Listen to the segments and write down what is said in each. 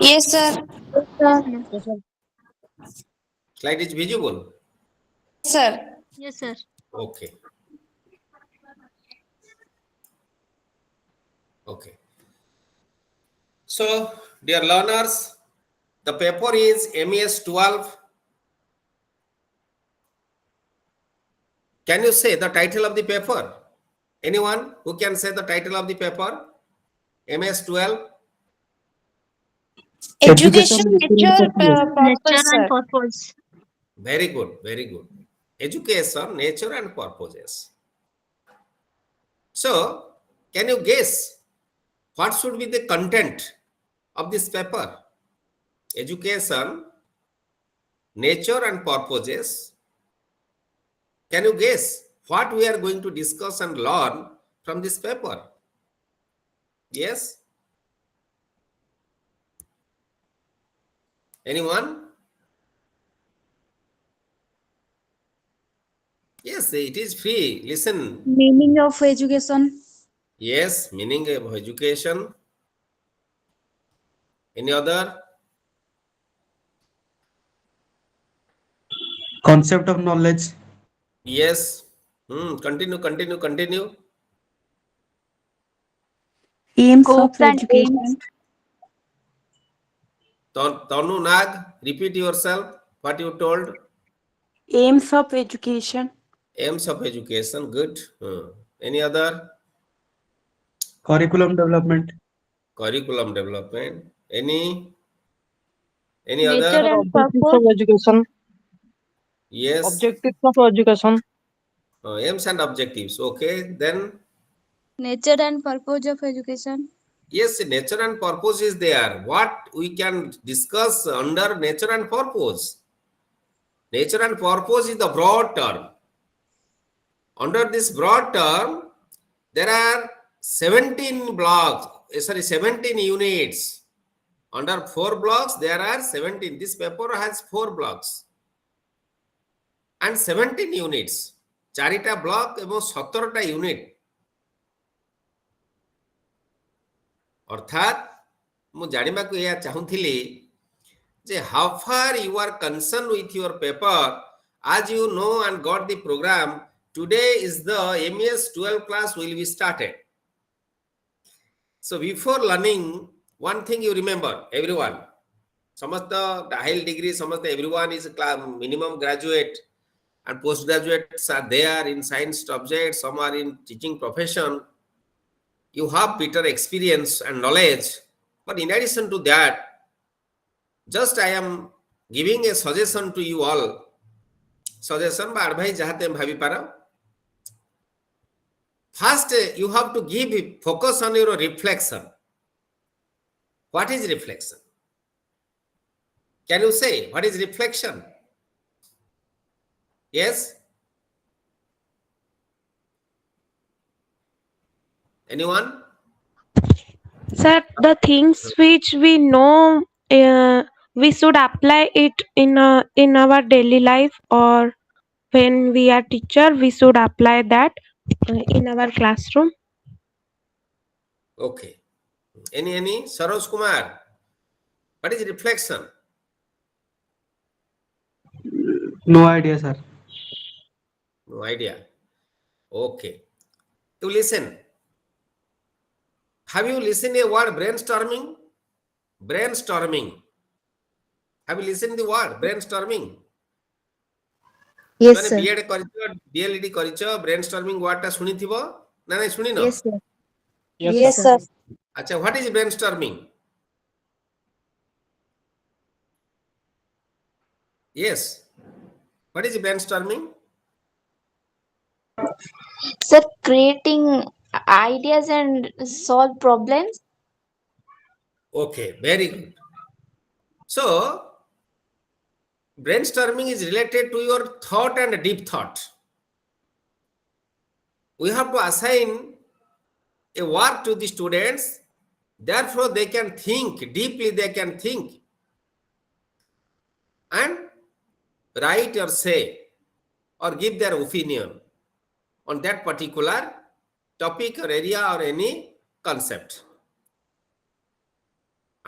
Yes, sir. Sir. Yes, sir. Slide is visible. Yes, sir. Yes, sir. Okay. Okay. So, dear learners, the paper is MES-12. Can you say the title of the paper? Anyone who can say the title of the paper? MES-12. Education, nature, Nature purpose, and sir. purpose. Very good, very good. Education, nature and purposes. So, can you guess what should be the content of this paper? Education, nature and purposes. Can you guess what we are going to discuss and learn from this paper? Yes? Anyone? Yes, it is free. Listen. Meaning of education. Yes, meaning of education. Any other? Concept of knowledge. Yes. Continue. Aims Scopes of and aims. education. Tanu Nag, repeat yourself what you told. Aims of education. Aims of education. Good. Any other? Curriculum development. Curriculum development. Any Nature other? and Objectives purpose. of education. Yes. Objectives of education. Aims and objectives. Okay. Then Nature and purpose of education. yes, nature and purpose is there. What we can discuss under nature and purpose? Nature and purpose is the broad term. Under this broad term, there are 17 blocks, 17 units. Under 4 blocks, there are 17. This paper has 4 blocks and 17 units. Charita block এবং 17টা unit. অর্থাৎ ମୁଁ ଜାଣିବାକୁ ଏହା ଚାହୁଁଥିଲି ଯେ how far you are concerned with your paper. As you know and got the program, today is the MES-12 class will be started. So before learning, one thing you remember, everyone, समस्त high degree, समस्त everyone is minimum graduate and postgraduates are there in science subjects, some are in teaching profession. You have better experience and knowledge, but in addition to that, just I am giving a suggestion to you all. Suggestion বা advice যাহা তেম ভাবি পার. First, you have to give focus on your reflection. What is reflection? Can you say what is reflection? Yes? Anyone? Sir, the things which we know, we should apply it in our daily life, or when we are teacher, we should apply that in our classroom. Okay. Any? Saroj Kumar. What is reflection? No idea, sir. No idea. Okay. To listen. Have you listened a word brainstorming? Brainstorming. Have you listened the word brainstorming? Yes, মানে sir. B Ed করিছ, DLED করিছ, brainstorming ওয়ার্ডটা শুনিথিব না নাই শুনিন? Yes, sir. Yes, Yes, sir. আচ্ছা, what is brainstorming? Yes. What is brainstorming? Sir, creating ideas and solve problems. Okay, very good. So, brainstorming is related to your thought and deep thought. We have to assign a work to the students, therefore they can think deeply, they can think and write or say or give their opinion on that particular topic or area or any concept.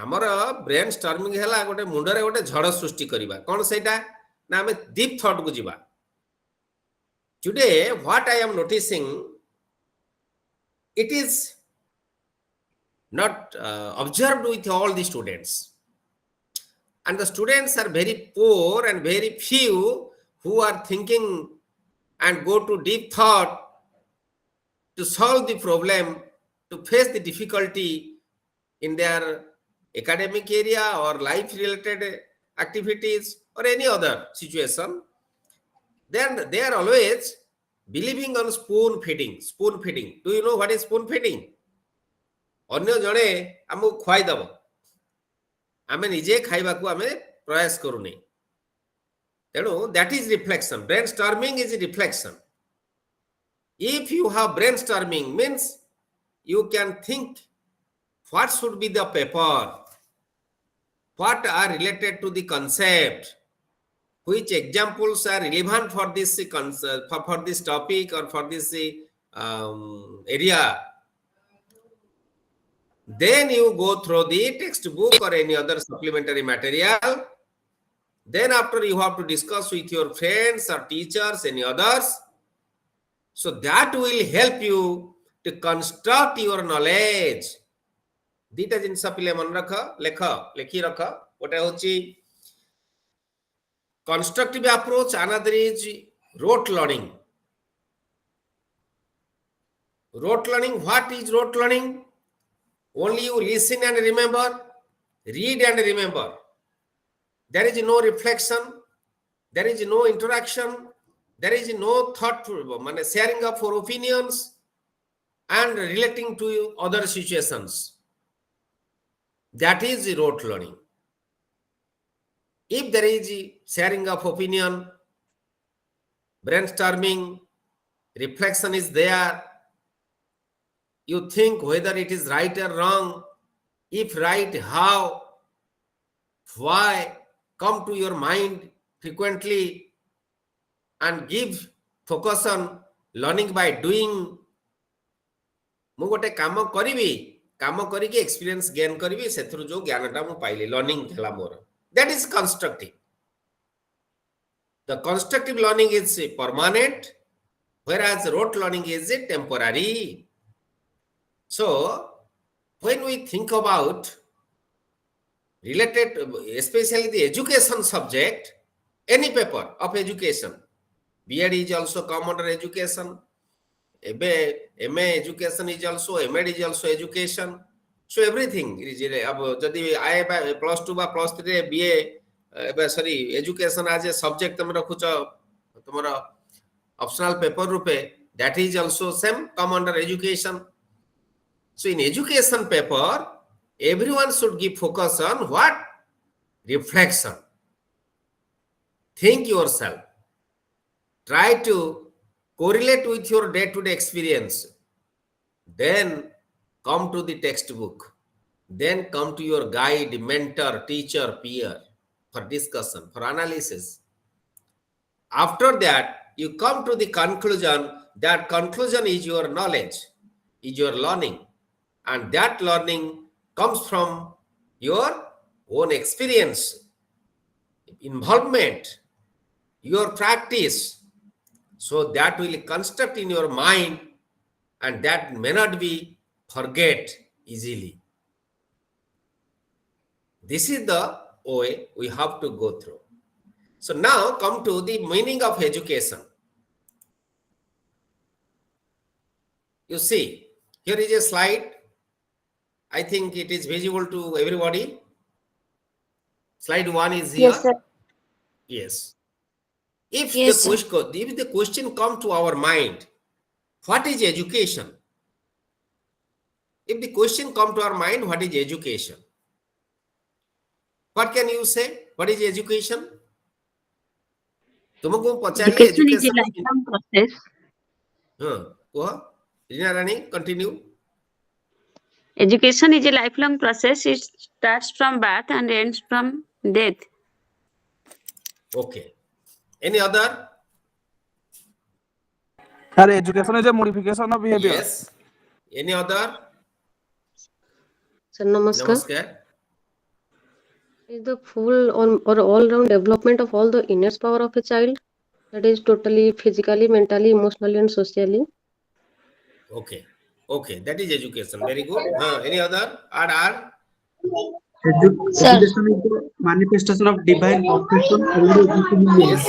ଆମର brain storming ହେଲା ଗୋଟେ ମୁଣ୍ଡରେ ଗୋଟେ ଝଡ଼ ସୃଷ୍ଟି କରିବା କ'ଣ ସେଇଟା ନା ଆମେ ଡିପ୍ ଥଟ୍ କୁ ଯିବା today what I am noticing it is not observed with all the students and the students are very poor and very few who are thinking and go to deep thought to solve the problem to face the difficulty in their academic area or life related activities or any other situation, then they are always believing on spoon feeding. Do you know what is spoon feeding? अन्य जणे हमको खुआई दब आमे निजे खाइबाकू आमे प्रयास करूनी तेणु that is reflection. Brainstorming is reflection. If you have brainstorming means you can think what should be the paper, what are related to the concept, which examples are relevant for this concept, for this topic or for this area. Then you go through the textbook or any other supplementary material. Then after you have to discuss with your friends or teachers, any others. So that will help you to construct your knowledge. दीटा जिनसा पिले मन रख लेखी रख गोटे होची constructive approach, another is rote learning. Rote learning, what is rote learning? Only you listen and remember, read and remember. There is no reflection, there is no interaction, there is no thought, sharing of for opinions and relating to other situations. That is rote learning. If there is sharing of opinion, brainstorming, reflection is there, you think whether it is right or wrong, if right, how, why, come to your mind frequently and give focus on learning by doing. मु गोटे काम करिकी experience gain करिवि सेथुर जो ज्ञानटा मु पाइली learning हला मोर. That is constructive. The constructive learning is permanent, whereas rote learning is temporary. So, when we think about related, especially the education subject, any paper of education, B.Ed is also come under education, MA education is also, M.Ed is also education. So everything is जदि आए +2 बा +3 BA sorry education as a subject तुम रखुच तुमरा optional paper RuPay, that is also same come under education. So in education paper everyone should give focus on what? Reflection. Think yourself, try to correlate with your day-to-day experience, then come to the textbook, then come to your guide, mentor, teacher, peer for discussion, for analysis. After that, you come to the conclusion. That conclusion is your knowledge, is your learning, and that learning comes from your own experience, involvement, your practice. So that will construct in your mind, and that may not be forget easily. This is the way we have to go through. So now come to the meaning of education. You see, here is a slide. I think it is visible to everybody. Slide 1 is here. Yes, sir. Yes. If Yes, the question come to our mind, what is education? If the question come to our mind, what is education? What can you say? What is education? तुमको पचारे Education is a lifelong process. Rina Rani, continue. Education is a lifelong process. It starts from birth and ends from death. Okay. Any other? Sir, education is a modification of behavior. Yes. Any other? Sir, namaskar. Namaskar. is the full or all-round development of all the inner power of a child, that is totally physically, mentally, emotionally, and socially. Okay. Okay. That is education. Very good. Any other? Add. Sir. Education is the manifestation of divine perfection already existing in man. Yes.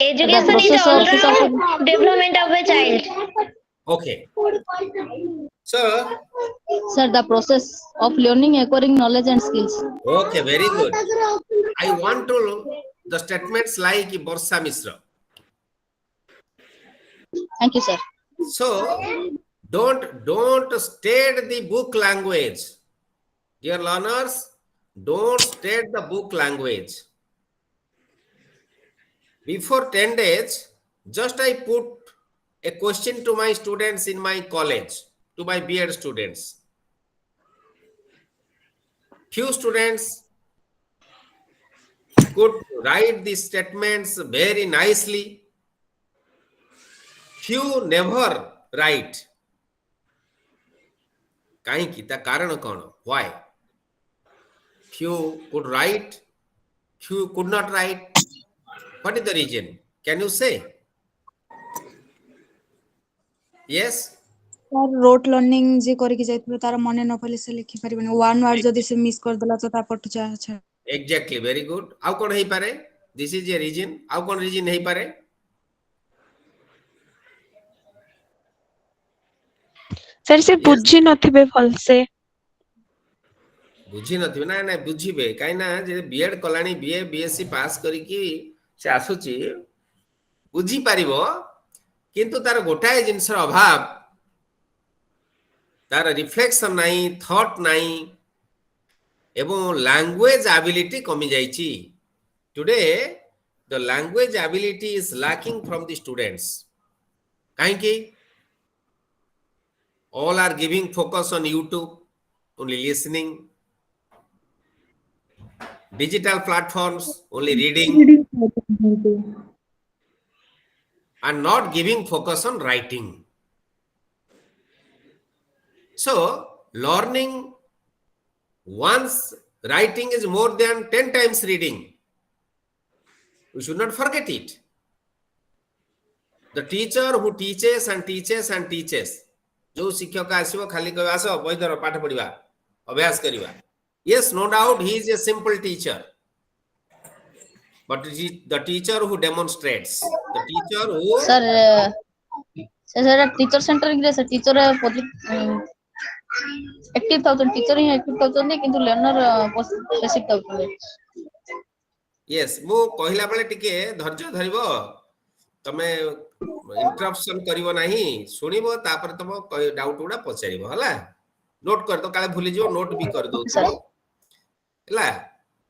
Education is the all-round development of a child. Okay. So, Sir, the process of learning, acquiring knowledge and skills. okay, very good. I want to the statements like Borsa Misra. Thank you, sir. So, don't state the book language. Dear learners, don't state the book language. Before 10 days, just I put a question to my students in my college, to my B.Ed students. Few students could write these statements very nicely. Few never write. Kahinki, ta karan kono? Why? Few could write, few could not write. What is the reason? Can you say? Yes? Rote learning जे करके जाइथिबो तार मने न पले से लिखि परिबनी one word जदी से मिस कर देला तो ता पट जा Exactly, very good. How kon hei pare? This is a reason. How kon reason hei pare? Sir से बुझी नथिबे फल से बुझी नथिबे ना बुझीबे काई ना जे BEd Kalani BA BSc pass करिकी से आसुची बुझी पारिबो किंतु तार गोटाए जिंसर अभाव तार रिफ्लेक्शन नाही थॉट नाही एवं लैंग्वेज एबिलिटी कमी जाइची today the language ability is lacking from the students काहे की all are giving focus on YouTube, only listening, digital platforms, only reading, and not giving focus on writing. So, learning once writing is more than 10 times reading. We should not forget it. The teacher who teaches and teaches and teaches, जो शिक्षक आसो खाली कह आस बैधर पाठ पढ़ा अभ्यास करवा yes no doubt he is a simple teacher but the teacher who demonstrates the teacher who sir teacher center रे sir teacher active thousand teacher ही active thousand किंतु learner passive thousand yes मु कहला बेले टिके धैर्य धरिबो तमे इंटरप्शन करिवो नाही सुनिबो तापर तम डाउट उडा पचारिबो हला नोट कर दो काले भूली जिवो नोट भी कर दो हला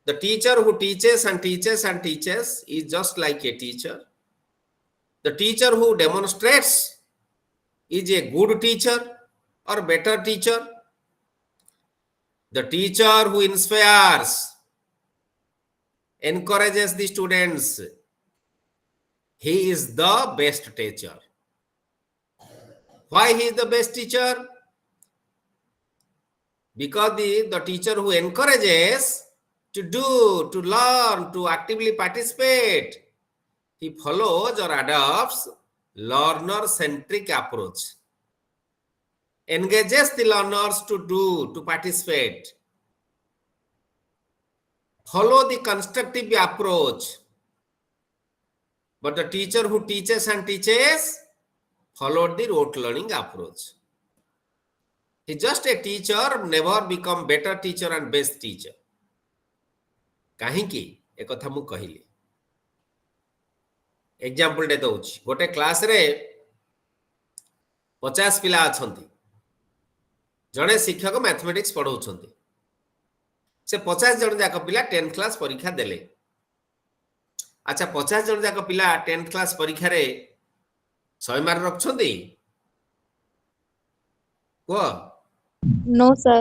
the teacher who teaches and teaches and teaches is just like a teacher. The teacher who demonstrates is a good teacher or better teacher. The teacher who inspires, encourages the students, he is the best teacher. Why he is the best teacher? Because the teacher who encourages to do, to learn, to actively participate, he follows or adopts learner-centric approach. Engages the learners to do, to participate. Follow the constructive approach. But the teacher who teaches and teaches followed the rote learning approach. He is just a teacher, never become better teacher and best teacher. काहींकी एक कथा मु कहिली example दे दउछि गोटे class रे 50 पिला अछंती जणे शिक्षक mathematics पढौछंती से 50 जण जाक पिला 10th क्लास परीक्षा देले अच्छा 50 जण जाक पिला 10th क्लास परीक्षा रे 100 मार्क रखछंती को no sir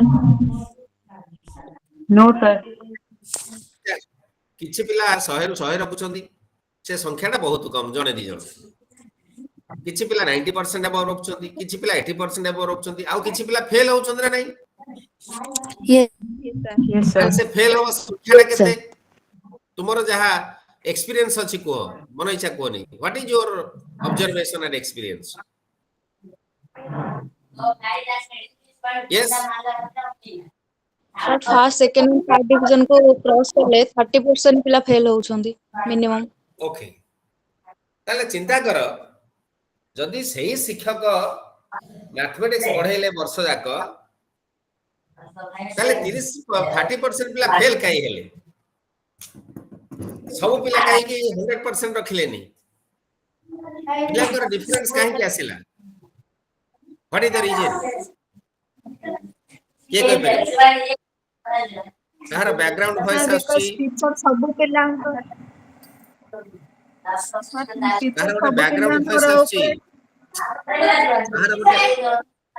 किछि पिला 100 रु 100 रखुछंती से संख्याटा बहुत कम जणे दी जण किछि पिला 90% अबव रखुछंती किछि पिला 80% अबव रखुछंती आ किछि पिला फेल होउछंती ना नहीं yes Yes, sir. से फेल हो संख्या केते तुमरो जहा एक्सपीरियंस अछि को मन इच्छा कोनी what is your observation and experience yes sir first second third division को क्रॉस करले 30% पिला फेल होउछंदी मिनिमम। ओके ताले चिंता कर जदि सही शिक्षक मैथमेटिक्स पढ़ेले वर्ष जाक ताले 30% पिला फेल काई हेले सब पिला काई कि 100% रखिलेनी पिलांकर डिफरेंस काहे कि आसिला व्हाट इज द रीजन के कोइ परिबो तार बैकग्राउंड वॉइस आछि टीचर सब पिला तार गोटे बैकग्राउंड वॉइस आछि तार गोटे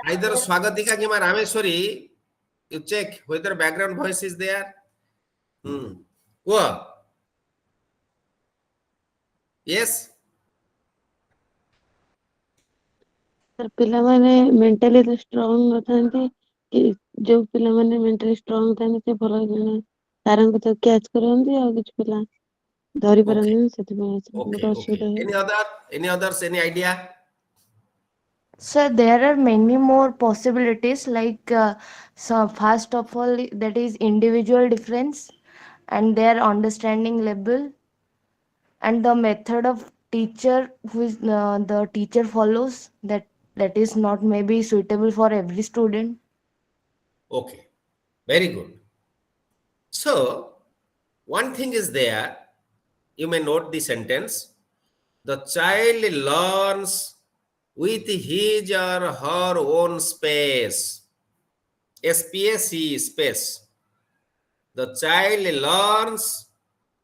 either Swagatika keema Rameshwari you check whether background voice is there what yes sir पिला माने मेंटली तो स्ट्रांग नथांती कि जो पिला माने मेंटली स्ट्रांग थांती से भलो जने सारंग तो कैच करंती आ किछ पिला धरि परंती सेति okay okay any others any idea So there are many more possibilities like so first of all that is individual difference and their understanding level and the method of teacher who is the teacher follows that is not maybe suitable for every student. okay very good so one thing is there you may note the sentence the child learns with his or her own space space the child learns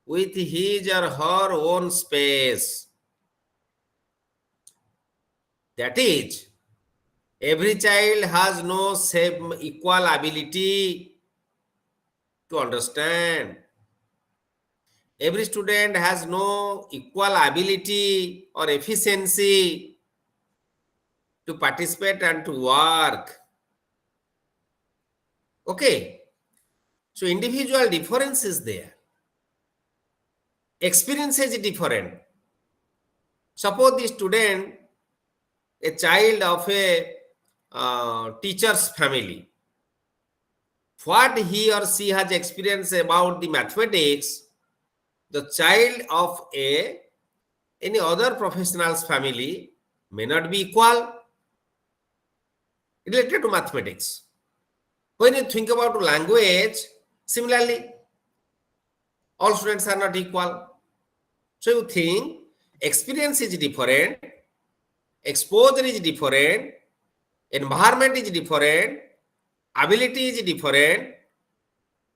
with his or her own space that is every child has no same equal ability to understand every student has no equal ability or efficiency to participate and to work okay so individual difference is there experience is different suppose the student a child of a teacher's family what he or she has experienced about the mathematics the child of any other professional's family may not be equal related to mathematics when you think about language similarly all students are not equal so you think experience is different exposure is different environment is different ability is different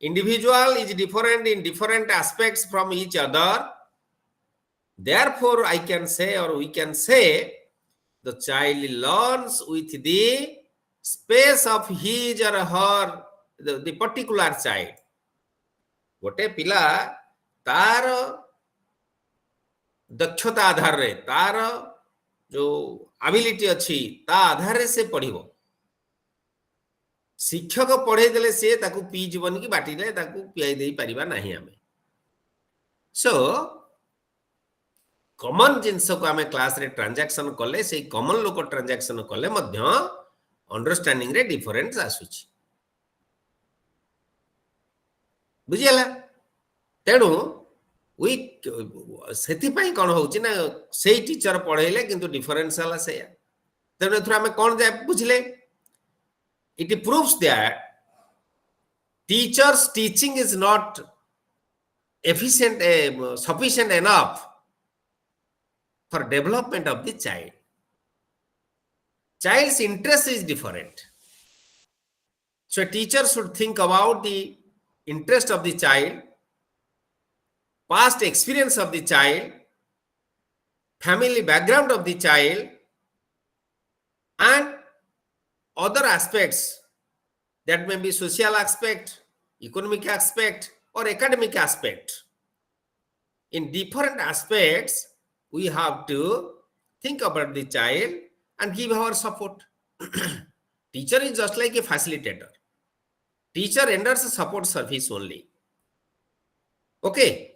individual is different in different aspects from each other therefore I can say or we can say the child learns with the space of his or her the particular child गोटे पिला तार दक्षता आधार रे तार जो ability अच्छी ता आधार रे से पढ़िबो शिक्षक पढ़े देले से ताकू पी जीवन की बाटी ले ताकू पियाई देई परिबा नाही हमें सो कॉमन जिंस को हमें क्लास रे ट्रांजैक्शन कले से कॉमन लोक ट्रांजैक्शन कले मध्य अंडरस्टैंडिंग रे डिफरेंस आसुची बुझियला तेणु वी सेति पई कोन होउची ना सेही टीचर पढेले किंतु डिफरेंस हला से तेणु एथरा हमें कोन जाय बुझले it proves that teachers teaching is not efficient sufficient enough for development of the child's interest is different so a teacher should think about the interest of the child past experience of the child family background of the child and other aspects that may be social aspect economic aspect or academic aspect in different aspects we have to think about the child and give our support teacher is just like a facilitator Teacher renders support service only. Okay.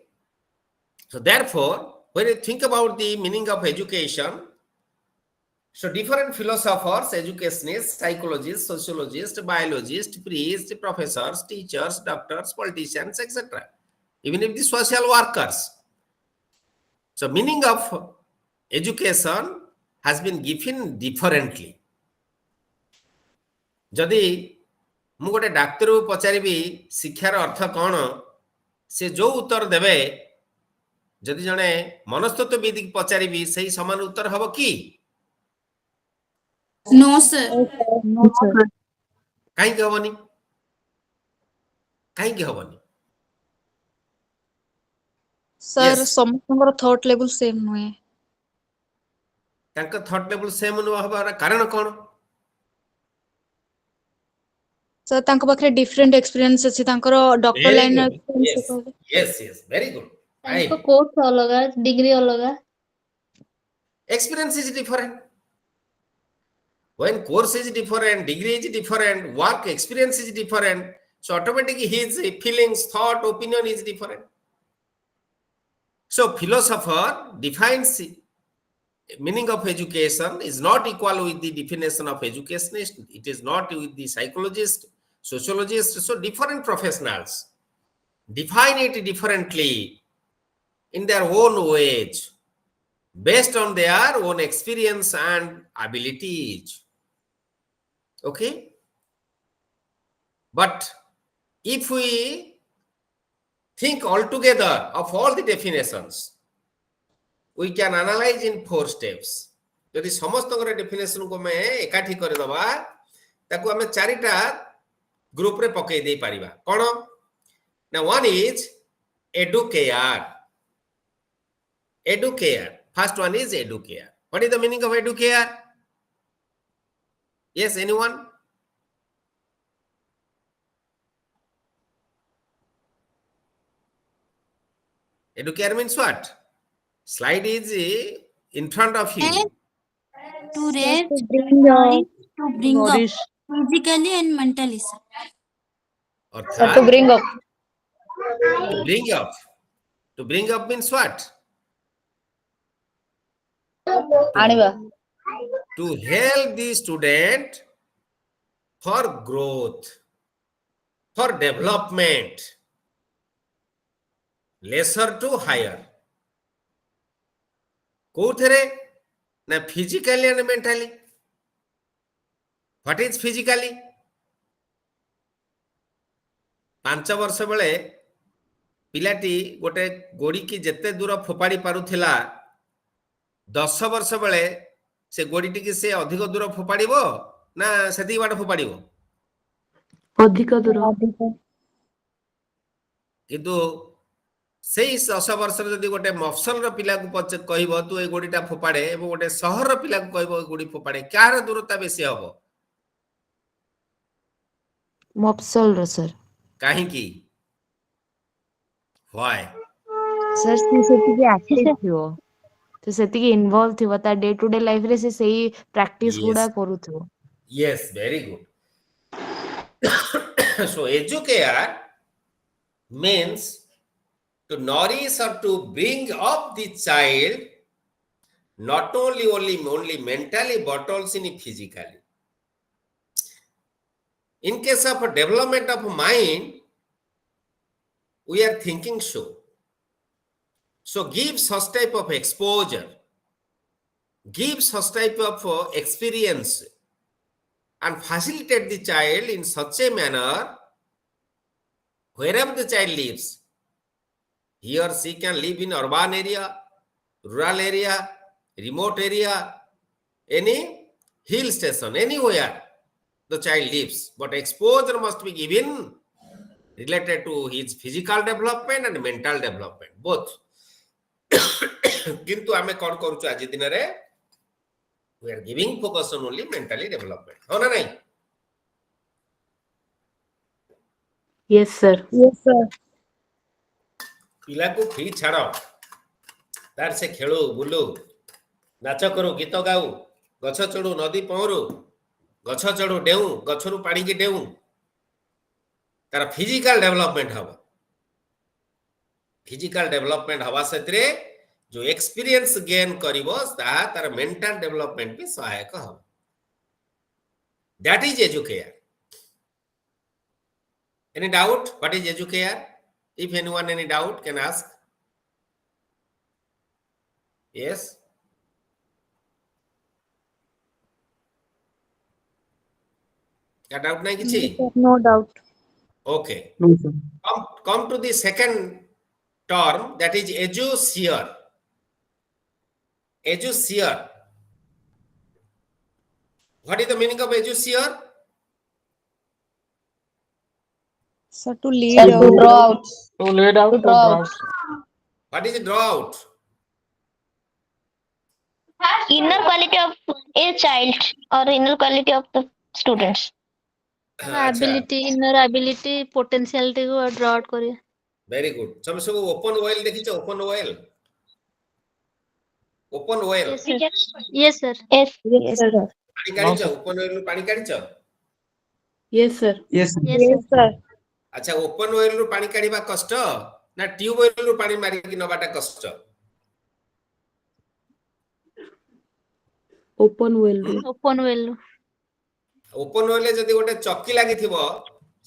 So therefore, when you think about the meaning of education, so different philosophers, educationists, psychologists, sociologists, biologists, priests, professors, teachers, doctors, politicians, etc. Even if the social workers. So meaning of education has been given differently. Jadi ମୁଁ ଗୋଟେ ଡାକ୍ତରକୁ ପଚାରିବି ଶିକ୍ଷାର ଅର୍ଥ କ'ଣ, ସେ ଯୋଉ ଉତ୍ତର ଦେବେ, ଯଦି ଜଣେ ମନସ୍ତତ୍ତ୍ୱବିଦ ପଚାରିବି ସେଇ ସମାନ ଉତ୍ତର ହବ କି? No, sir. No, sir. କାହିଁକି ହବନି? କାହିଁକି ହବନି? Sir, ସମସ୍ତଙ୍କର thought level same ନୁହେଁ। ତାଙ୍କ ଥଟ୍ ଲେବୁଲ ସେମ୍ ନ ହବାର କାରଣ କ'ଣ? Sir, ତାଙ୍କ ପାଖରେ different experience ଅଛି, ତାଙ୍କର doctor Very line good. experience Yes, very good. ତାଙ୍କ କୋର୍ସ ଅଲଗା, ଡିଗ୍ରୀ ଅଲଗା। Experience is different. When course is different, degree is different, work experience is different, so automatically his feelings, thought, opinion is different. So philosopher defines meaning of education is not equal with the definition of educationist. It is not with the psychologist, sociologist. So different professionals define it differently in their own ways, based on their own experience and abilities. Okay? But if we think altogether of all the definitions, we can analyze in 4 steps. Jodi samastଙ୍କର definition ko me ekati kare daba, taku ame 4टा group re पकई dei pariba. Kono? Now one is educare. Educare. First one is educare. What is the meaning of educare? Yes, anyone? Educare means what? Slide is in front of you. To raise, to bring to bring up physically and mentally, sir. Orthat, To bring up. to bring up. To bring up means what? ଆଣିବା। To help the student for growth, for development, lesser to higher. କୋଉଥିରେ? ନା physically and mentally. What is physically? 5 ବର୍ଷ ବେଳେ ପିଲାଟି ଗୋଟେ ଗୋଡିକି ଯେତେ ଦୂର ଫୋପାଡ଼ି ପାରୁଥିଲା, 10 ବର୍ଷ ବେଳେ ସେ ଗୋଡିଟିକି ସେ ଅଧିକ ଦୂର ଫୋପାଡ଼ିବ ନା ସେତିକି ବାଟ ଫୋପାଡ଼ିବ? ଅଧିକ ଦୂର। କିନ୍ତୁ ସେଇ 10 ବର୍ଷର ଯଦି ଗୋଟେ ମଫସଲର ପିଲାକୁ କହିବ ତୁ ଏ ଗୋଡିଟା ଫୋପାଡେ ଏବଂ ଗୋଟେ ସହରର ପିଲାକୁ କହିବ ଏ ଗୋଡି ଫୋପାଡେ, କାହାର ଦୂରତା ବେଶୀ ହବ? ମଫସଲର sir। କାହିଁକି? Why? sir ସେ ସେତିକି active ଥିବ, ତ ସେତିକି involve ଥିବ, ତା day to day life ରେ ସେ ସେଇ practice ଗୁଡା କରୁଥିବ। Yes, very good. So educare means to nourish or to bring up the child not only mentally but also physically. In case of development of mind, we are thinking so. So give such type of exposure, give such type of experience and facilitate the child in such a manner wherever the child lives. He or she can live in urban area, rural area, remote area, any hill station, anywhere the child lives. But exposure must be given related to his physical development and mental development, both. Kintu ame kon koruchu aji dinare? We are giving focus on only mentally development. हो ना नहीं? Yes sir। Yes, sir. ପିଲାକୁ free ଛାଡ଼, ତାର ସେ ଖେଳୁ ବୁଲୁ, ନାଚ କରୁ, ଗୀତ ଗାଉ, ଗଛ ଚଢୁ, ନଦୀ ପହଁରୁ, ଗଛ ଚଢୁ, ଡେଉଁ, ଗଛରୁ ପାଣିକି ଡେଉଁ, तार फिजिकल डेवलपमेंट हवा फिजिकल डेवलपमेंट हवा से जो एक्सपीरियंस गेन करिवो तार मेंटल डेवलपमेंट भी सहायक हवा that is educare any doubt what is educare if anyone any doubt can ask yes क्या डाउट नहीं किछि No doubt. Okay No, sir. come to the second term that is educier educier what is the meaning of educier So to lead To out. draw out. To lead out, To to draw draw out. out. what is draw out Inner quality of a child or inner quality of the students. अच्छा inner ability, potentiality को draw out करिए. very good तुम सब open well देखिछ open well Yes, sir. Yes, sir. Yes. Yes, sir. पानी काढिछ open well पानी काढिछ Yes, sir. Yes, sir. Yes, sir. अच्छा open well रु पानी काढिबा कष्ट ना ट्यूब वेल रु पानी मारी कि नबाटा कष्ट Open well. Open well. Open well जदी गोटे चक्की लागि थिबो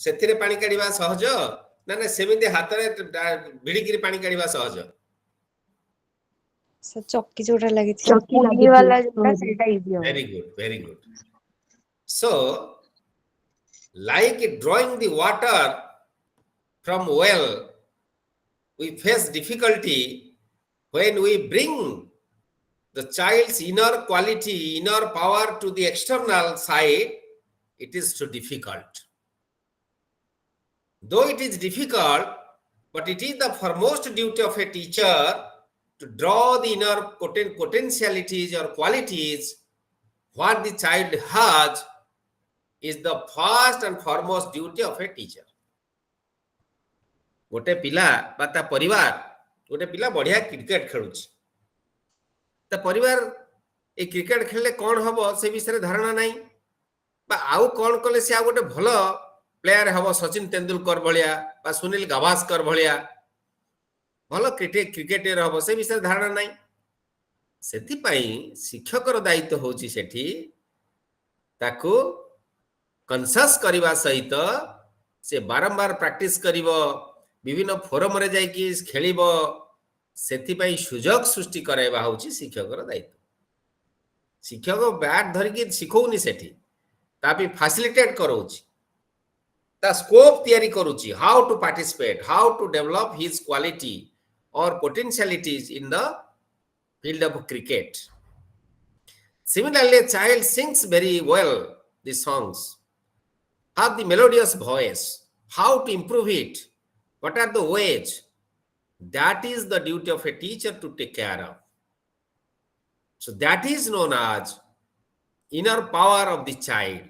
सेथिरे पानी काढिबा सहज ना ना सेमिते हातरे भिडिकिरी पानी काढिबा सहज So चक्की जोड़ा लगी थी. चक्की लगी वाला जोटा सेटा इजी हो very good so like drawing the water from well we face difficulty when we bring the child's inner quality inner power to the external side it is too difficult though it is difficult but it is the foremost duty of a teacher to draw the inner potentialities or qualities what the child has is the first and foremost duty of a teacher गोटे पिला बा ता परिवार गोटे पिला बढ़िया cricket खेलुची ता परिवार ए क्रिकेट खेलले कोन हबो से विषय धारणा नाही बा आउ कोन कले से आ गोटे भलो प्लेयर हबो सचिन तेंदुलकर भलिया बा सुनील गावस्कर भलिया भलो क्रिकेटर हबो से विषय धारणा नाही सेति पई शिक्षकर दायित्व होची सेठी ताको कन्सस करबा सहित से बारंबार प्रैक्टिस करिवो विभिन्न फोरम रे जाई कि खेलिबो सेति पई सुजोग सृष्टि कराइबा होची शिक्षकर दायित्व शिक्षक बैट धरि कि सिखौनी सेठी तापि फैसिलिटेट करोची ता स्कोप तयारी करूची how to participate how to develop his quality or potentialities in the field of cricket. Similarly, a child sings very well the songs, have the melodious voice, how to improve it, what are the ways. That is the duty of a teacher to take care of. So that is known as inner power of the child.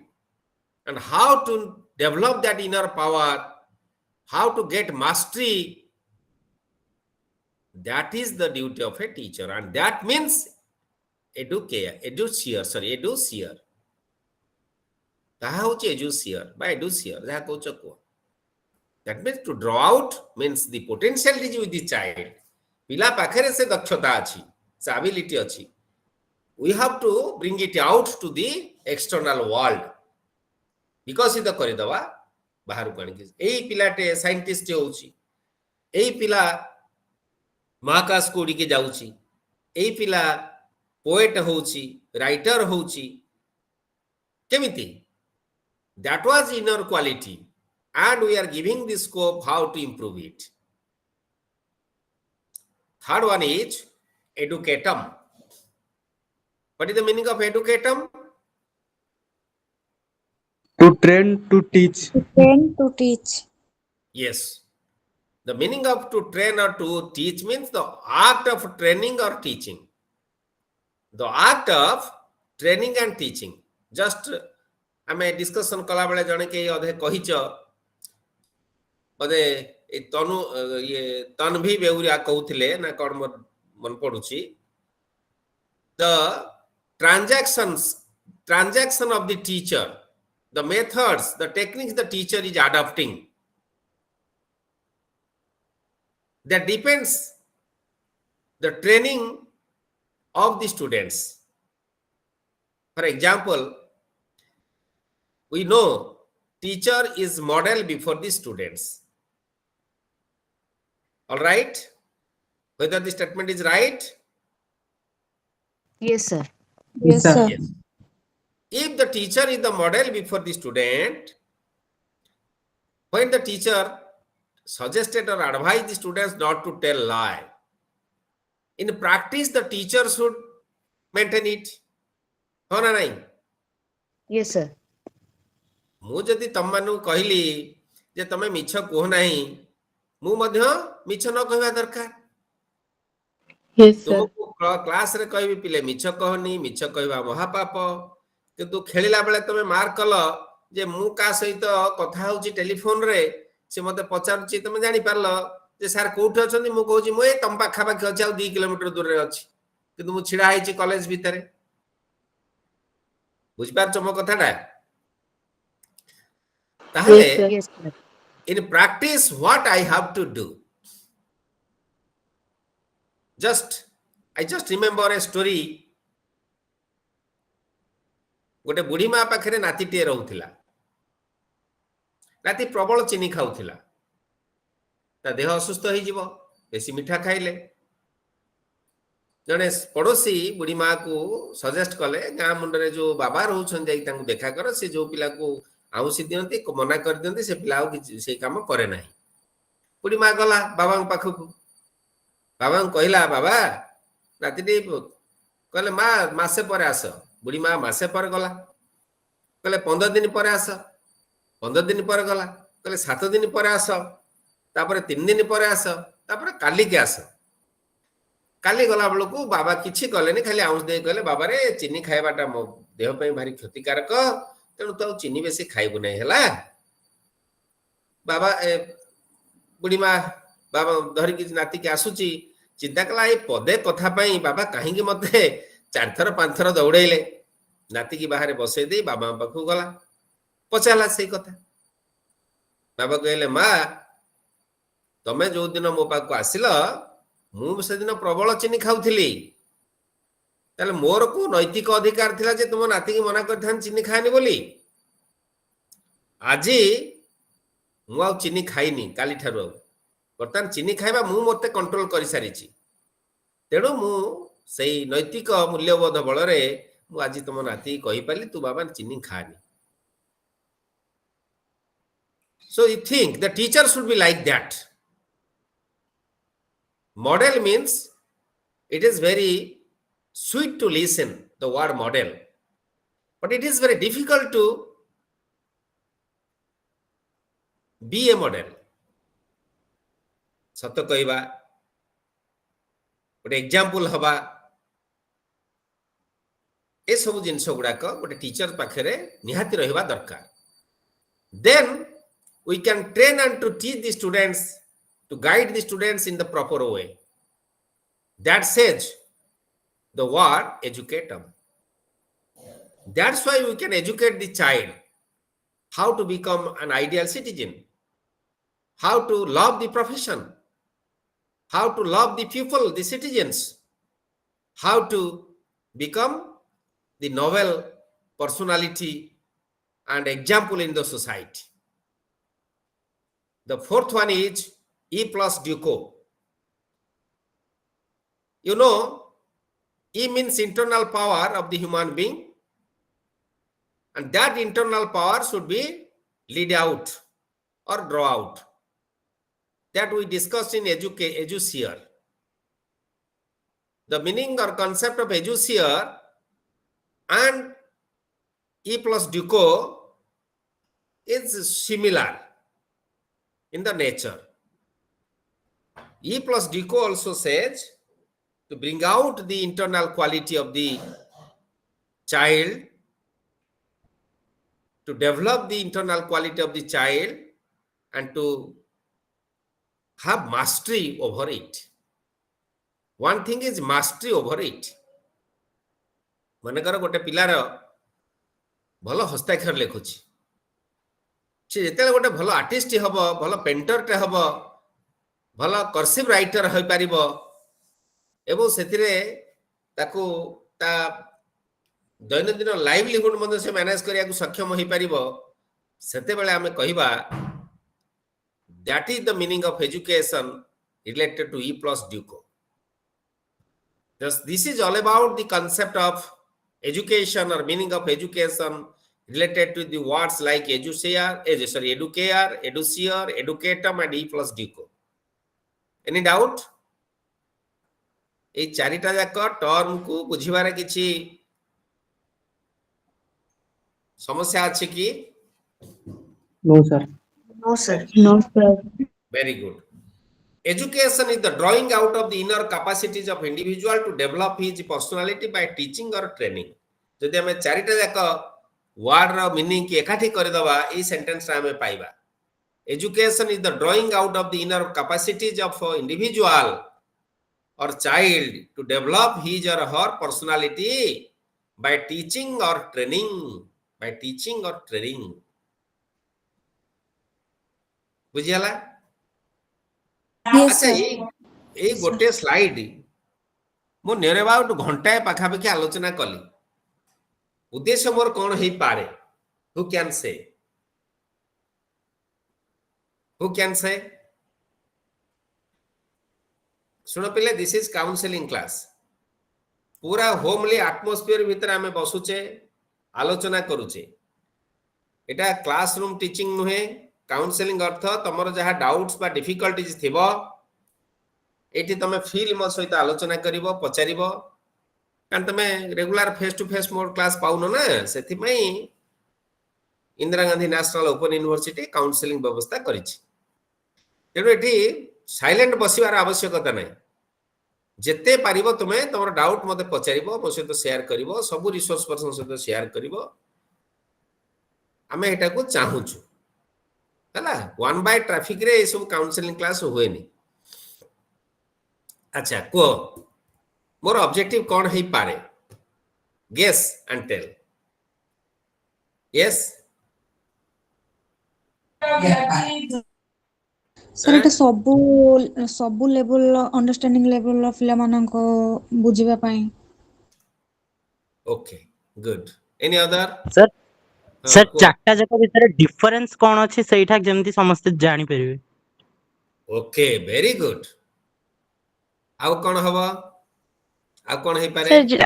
And how to develop that inner power, how to get mastery, that is the duty of a teacher and that means educier taha hoche educier by educier jaha kocho ko that means to draw out means the potentiality with the child pila pakhare se dakshata achi se ability achi we have to bring it out to the external world because ita kari daba baharu kani ei pilate scientist hochi ei pila महाकाश को उड़िके जाउची एई पिला poet होउची writer होउची केमिति that was inner quality and we are giving the scope how to improve it third one is educatum what is the meaning of educatum To train, to teach. To train, to teach. yes the meaning of to train or to teach means the act of training or teaching the act of training and teaching just आमे discussion कला बेले जने के अधे कहिच अधे ए तनु ये तन्भी बेउरिया कहउथिले ना कोन मन पडुची the transaction of the teacher the methods the techniques the teacher is adopting that depends the training of the students. For example, we know teacher is model before the students. All right? Whether the statement is right? Yes, sir. Yes, sir. Yes. If the teacher is the model before the student, when the teacher suggested or advised the students not to tell lie, in practice the teacher should maintain it. हो ना नहीं? Yes, sir. ମୁଁ ଯଦି ତମମାନଙ୍କୁ କହିଲି ଯେ ତମେ ମିଛ କୁହ ନାହିଁ, ମୁଁ ମଧ୍ୟ ମିଛ ନ କହିବା ଦରକାର। Yes, sir. ତୁମକୁ କ୍ଲାସରେ କହିବି ପିଲେ ମିଛ କହନି, ମିଛ କହିବା ମହାପାପ, କିନ୍ତୁ ଖେଳିଲା ବେଳେ ତମେ ମାର୍କ କଲ ଯେ ମୁଁ କାହା ସହିତ କଥା ହଉଛି ଟେଲିଫୋନରେ, ସେ ମତେ ପଚାରୁଛି, ତମେ ଜାଣିପାରିଲ ଯେ ସାର୍ କୋଉଠି ଅଛନ୍ତି, ମୁଁ କହୁଛି ମୁଁ ତମ ପାଖାପାଖି ଅଛି, ଆଉ 2 କିଲୋମିଟର ଦୂରରେ ଅଛି, କିନ୍ତୁ ମୁଁ ଛିଡା ହେଇଛି କଲେଜ ଭିତରେ। ବୁଝିପାରୁଛ ମୋ କଥାଟା? ତାହେଲେ Yes, sir. Yes, sir. in practice what I have to do? I just remember a story. गोटे बुढ़ी माँ पाखे नातीटे रोला, नाती प्रबल चीनी खाऊला, ता देह असुस्थ हो बेसी मिठा खाइले। जड़े पड़ोसी बुढ़ी माँ को सजेस्ट कले गाँ मुंडे जो बाबा रोचन देखा कर, से जो पिला को आउसी दियंती मना कर दियंती, से पिला से काम करे ना। बुढ़ी माँ गला बाबा पाखक, बाबा कहला बाबा नातीटी कहले माँ मासे पर आस। बुढ़ी माँ मासे पर गला, कहले 15 दिन पर आस, 15 दिन पर गला, कहले 7 दिन पर आस, तापर 3 दिन पर आस, तापर काली के आस। काली गला बेलू बाबा किछि कलेनी, खाली आउस दे कहले बाबा रे चीनी खाइबाटा मो देह पे भारी क्षतिकारक, तेणु तो चीनी बेसी खाइबु नै हला। बाबा बुढ़ी माँ बाबा धरिकी नाती के आसुची, चिंता कला ए पदे कथा पाई बाबा कहीं मते 4 थर 5 थर दौड़ेले। नाती की बाहर बसई दे बाबा पाखु गला, पचाला से कथा। बाबा कहले माँ तमे जो दिन मो पाखु आसिल, मु से दिन प्रबल चीनी खाऊली, ताले मोर को नैतिक अधिकार थिला जे तुम नाती की मना करथान चीनी खाएनी बोली। आज मु आ चीनी खाइनी, काली ठारू बर्तमान चीनी खाइबा मु मते कंट्रोल करि सारिछि, तेणु मु सही नैतिक मूल्यबोध बल रे मु आज तुम नाती कहि पाली तू बाबा चीनी खानी। So you think the teacher should be like that. Model means it is very sweet to listen the word model, but it is very difficult to be a model. सत कहवा गोटे एग्जांपल हवा, ए सब जिनस गुड़ाक गोटे टीचर पाखे निहाती रहिबा दरकार। Then we can train and to teach the students, to guide the students in the proper way. That says the word educate them. That's why we can educate the child how to become an ideal citizen, how to love the profession, how to love the people, the citizens, how to become the novel personality and example in the society. The fourth one is E plus DUCO. You know, E means internal power of the human being, and that internal power should be lead out or draw out. That we discussed in educier. The meaning or concept of educier and E plus DUCO is similar in the nature. E plus DUCO also says to bring out the internal quality of the child, to develop the internal quality of the child, and to have mastery over it. One thing is mastery over it. मनकर गोटे पिलार भल हस्ताक्षर लिखुची, से जिते गोटे भल artist हम, भल पेंटरटे हम, भल कर्सिव राइटर होई परिबो एवं सेतिरे ताकू ता दैनंदिन लाइवलीहुड मध्ये से मैनेज करिया को सक्षम होई परिबो सेते बेले हमें कहिबा that is the meaning of education related to E plus DUCO. Thus, this is all about the concept of education or meaning of education related to the words like educare, educare, educier, educatum and E plus DUCO. Any doubt? এই চারিটা যাক টর্ম কু বুঝিবারে কিছু সমস্যা আছে কি? No, sir. No, sir. No, sir. Very good. Education is the drawing out of the inner capacities of individual to develop his personality by teaching or training. जदि हमें चारिटा जाक वर्ड रो मीनिंग की एकाठी कर दबा ए सेंटेंस रा हमें पाइबा. Education is the drawing out of the inner capacities of individual or child to develop his or her personality by teaching or training. By teaching or training. बुझियाला? Yes, अच्छा sir. ये गोटे slide मो near about घंटाए पाखापाखि आलोचना कली उद्देश्य मोर कौन है पारे हु कैन से सुन पिले दिस इज काउंसलिंग क्लास पूरा होमली एटमॉस्फेयर भीतर आमे बसुचे आलोचना करूचे एटा क्लासरूम टीचिंग नुहे काउंसलिंग अर्थ तमरो जहा डाउट्स बा डिफिकल्टीज थिबो एठी तमे फील मो सहित आलोचना करिवो पचारिवो कारण तमे regular face to face more class पाउनो ना सेथि मई Indira Gandhi national open university counselling व्यवस्था करिछि तेनो एठी साइलेंट बसिवार आवश्यकता नै जेते पारिबो तमे तमरो डाउट मते पचारिवो मो सहित शेयर करिवो सब रिसोर्स पर्सन सहित शेयर करिवो आमे एटा को चाहूछु हला वन बाय ट्रैफिक रे सब काउंसलिंग क्लास होएनी अच्छा को मोर ऑब्जेक्टिव कौन है पारे guess and tell yes sir एटा सबु लेवल अंडरस्टैंडिंग लेवल ऑफ पिला मानको बुझिबा पई okay good any other sir हाँ, सर को चारटा जाक भितर डिफरेंस कोन अछि सेइठा जेमति समस्त जानि परिबे ओके वेरी गुड आउ कौन हबो आउ कौन है पारे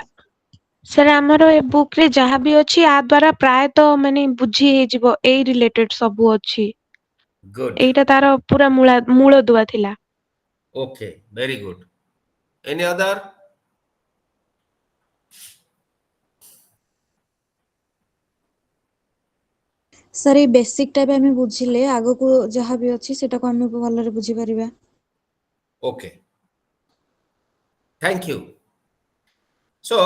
सर हमरो ए बुक रे जहा भी अछि आ द्वारा प्राय तो माने बुझी हे जिवो ए रिलेटेड सब अछि गुड एटा तारो पूरा मूल दुआ थिला okay very good any other sir a basic type हमें बुझिले आगो को जहा भी अछि सेटा को हमें भलो रे बुझी परिबा okay thank you so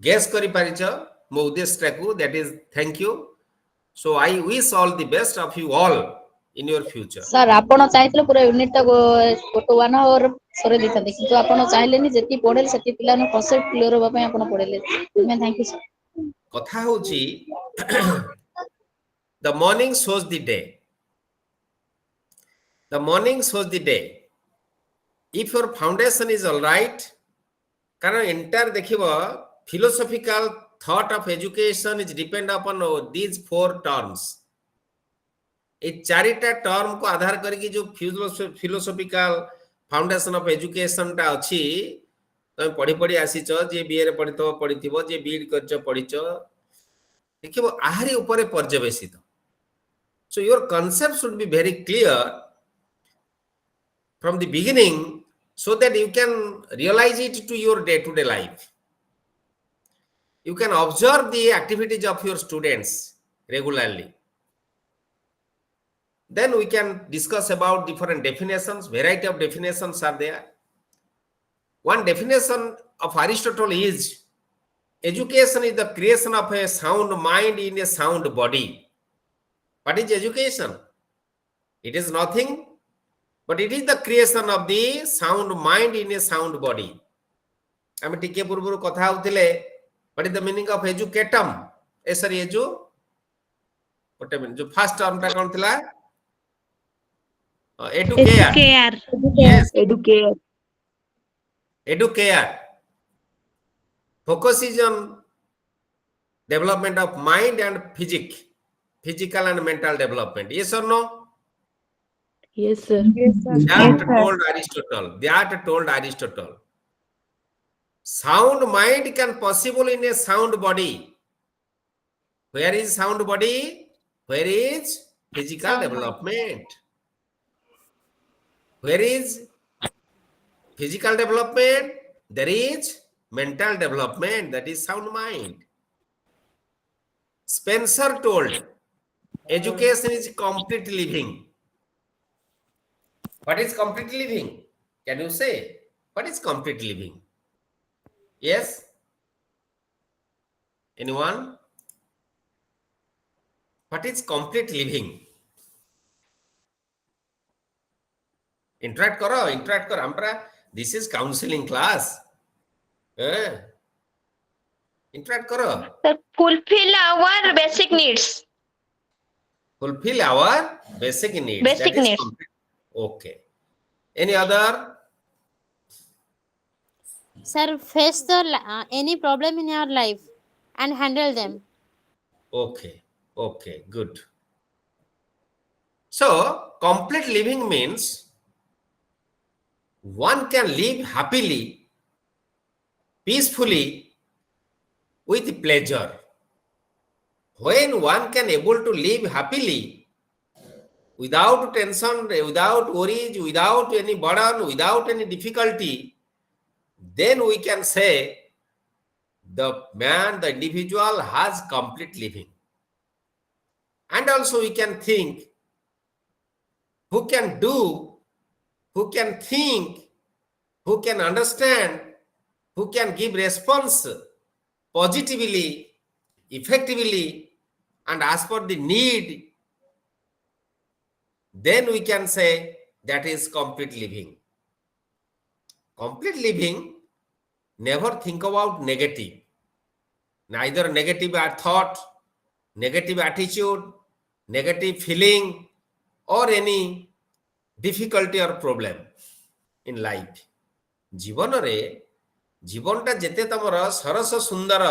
guess करि परिच मो उद्देश्य को that is thank you so I wish all the best of you all in your future sir आपण चाहते पूरा यूनिट टा गोटे 1 आवर सरे दिथाते किंतु आपण चाहलेनी जेती पढेल सेती पिला न कॉन्सेप्ट क्लियर होबा पय आपण पढेले मैं थैंक यू सर कथा होची the morning shows the day the morning shows the day if your foundation is all right कारण एंटायर देखिबो philosophical thought of education is depend upon these 4 terms ए चारिटा टर्म को आधार करके जो फिलोसॉफिकल फाउंडेशन ऑफ एजुकेशन टा अछि तुम पढ़ी पढ़ी आसीच जे बीए रे पढ़ितो पढ़िथिबो जे बीएड करछ पढ़िछ देखिबो आहारी ऊपर पर्यवेसित so your concept should be very clear from the beginning so that you can realize it to your day to day life you can observe the activities of your students regularly then we can discuss about different definitions variety of definitions are there one definition of Aristotle is education is the creation of a sound mind in a sound body what is education it is nothing but it is the creation of the sound mind in a sound body हम टिके पूर्व कथा होतिले what is the meaning of educatum ए सरी एजु गोटे minute जो first term टा कोन थिला Educare. Educare. Yes, Educate. educare. Focus is on development of mind and physical and mental development. Yes or no? Yes, sir. Yes, sir. That told Aristotle. Sound mind can possible in a sound body. Where is sound body? Where is physical Sound mind. development? Where is physical development? There is mental development. That is sound mind. Spencer told, education is complete living. What is complete living? Can you say? What is complete living? Yes? Anyone? What is complete living? Interact karo. This is counseling class. Interact karo. Sir, fulfill our basic needs. Fulfill our basic needs. Basic That is needs. complete. Okay. Any other? Sir, face the any problem in your life and handle them. Okay. Okay. Good. So, complete living means one can live happily, peacefully, with pleasure. When one can able to live happily, without tension, without worries, without any burden, without any difficulty, then we can say the man, the individual has complete living. And also we can think, who can do, who can think, who can understand, who can give response positively, effectively, and as per the need, then we can say that is complete living. Complete living, never think about negative. Neither negative thought, negative attitude, negative feeling, or any difficulty or problem in life. ଜୀବନରେ ଜୀବନଟା ଯେତେ ତମର ସରସ ସୁନ୍ଦର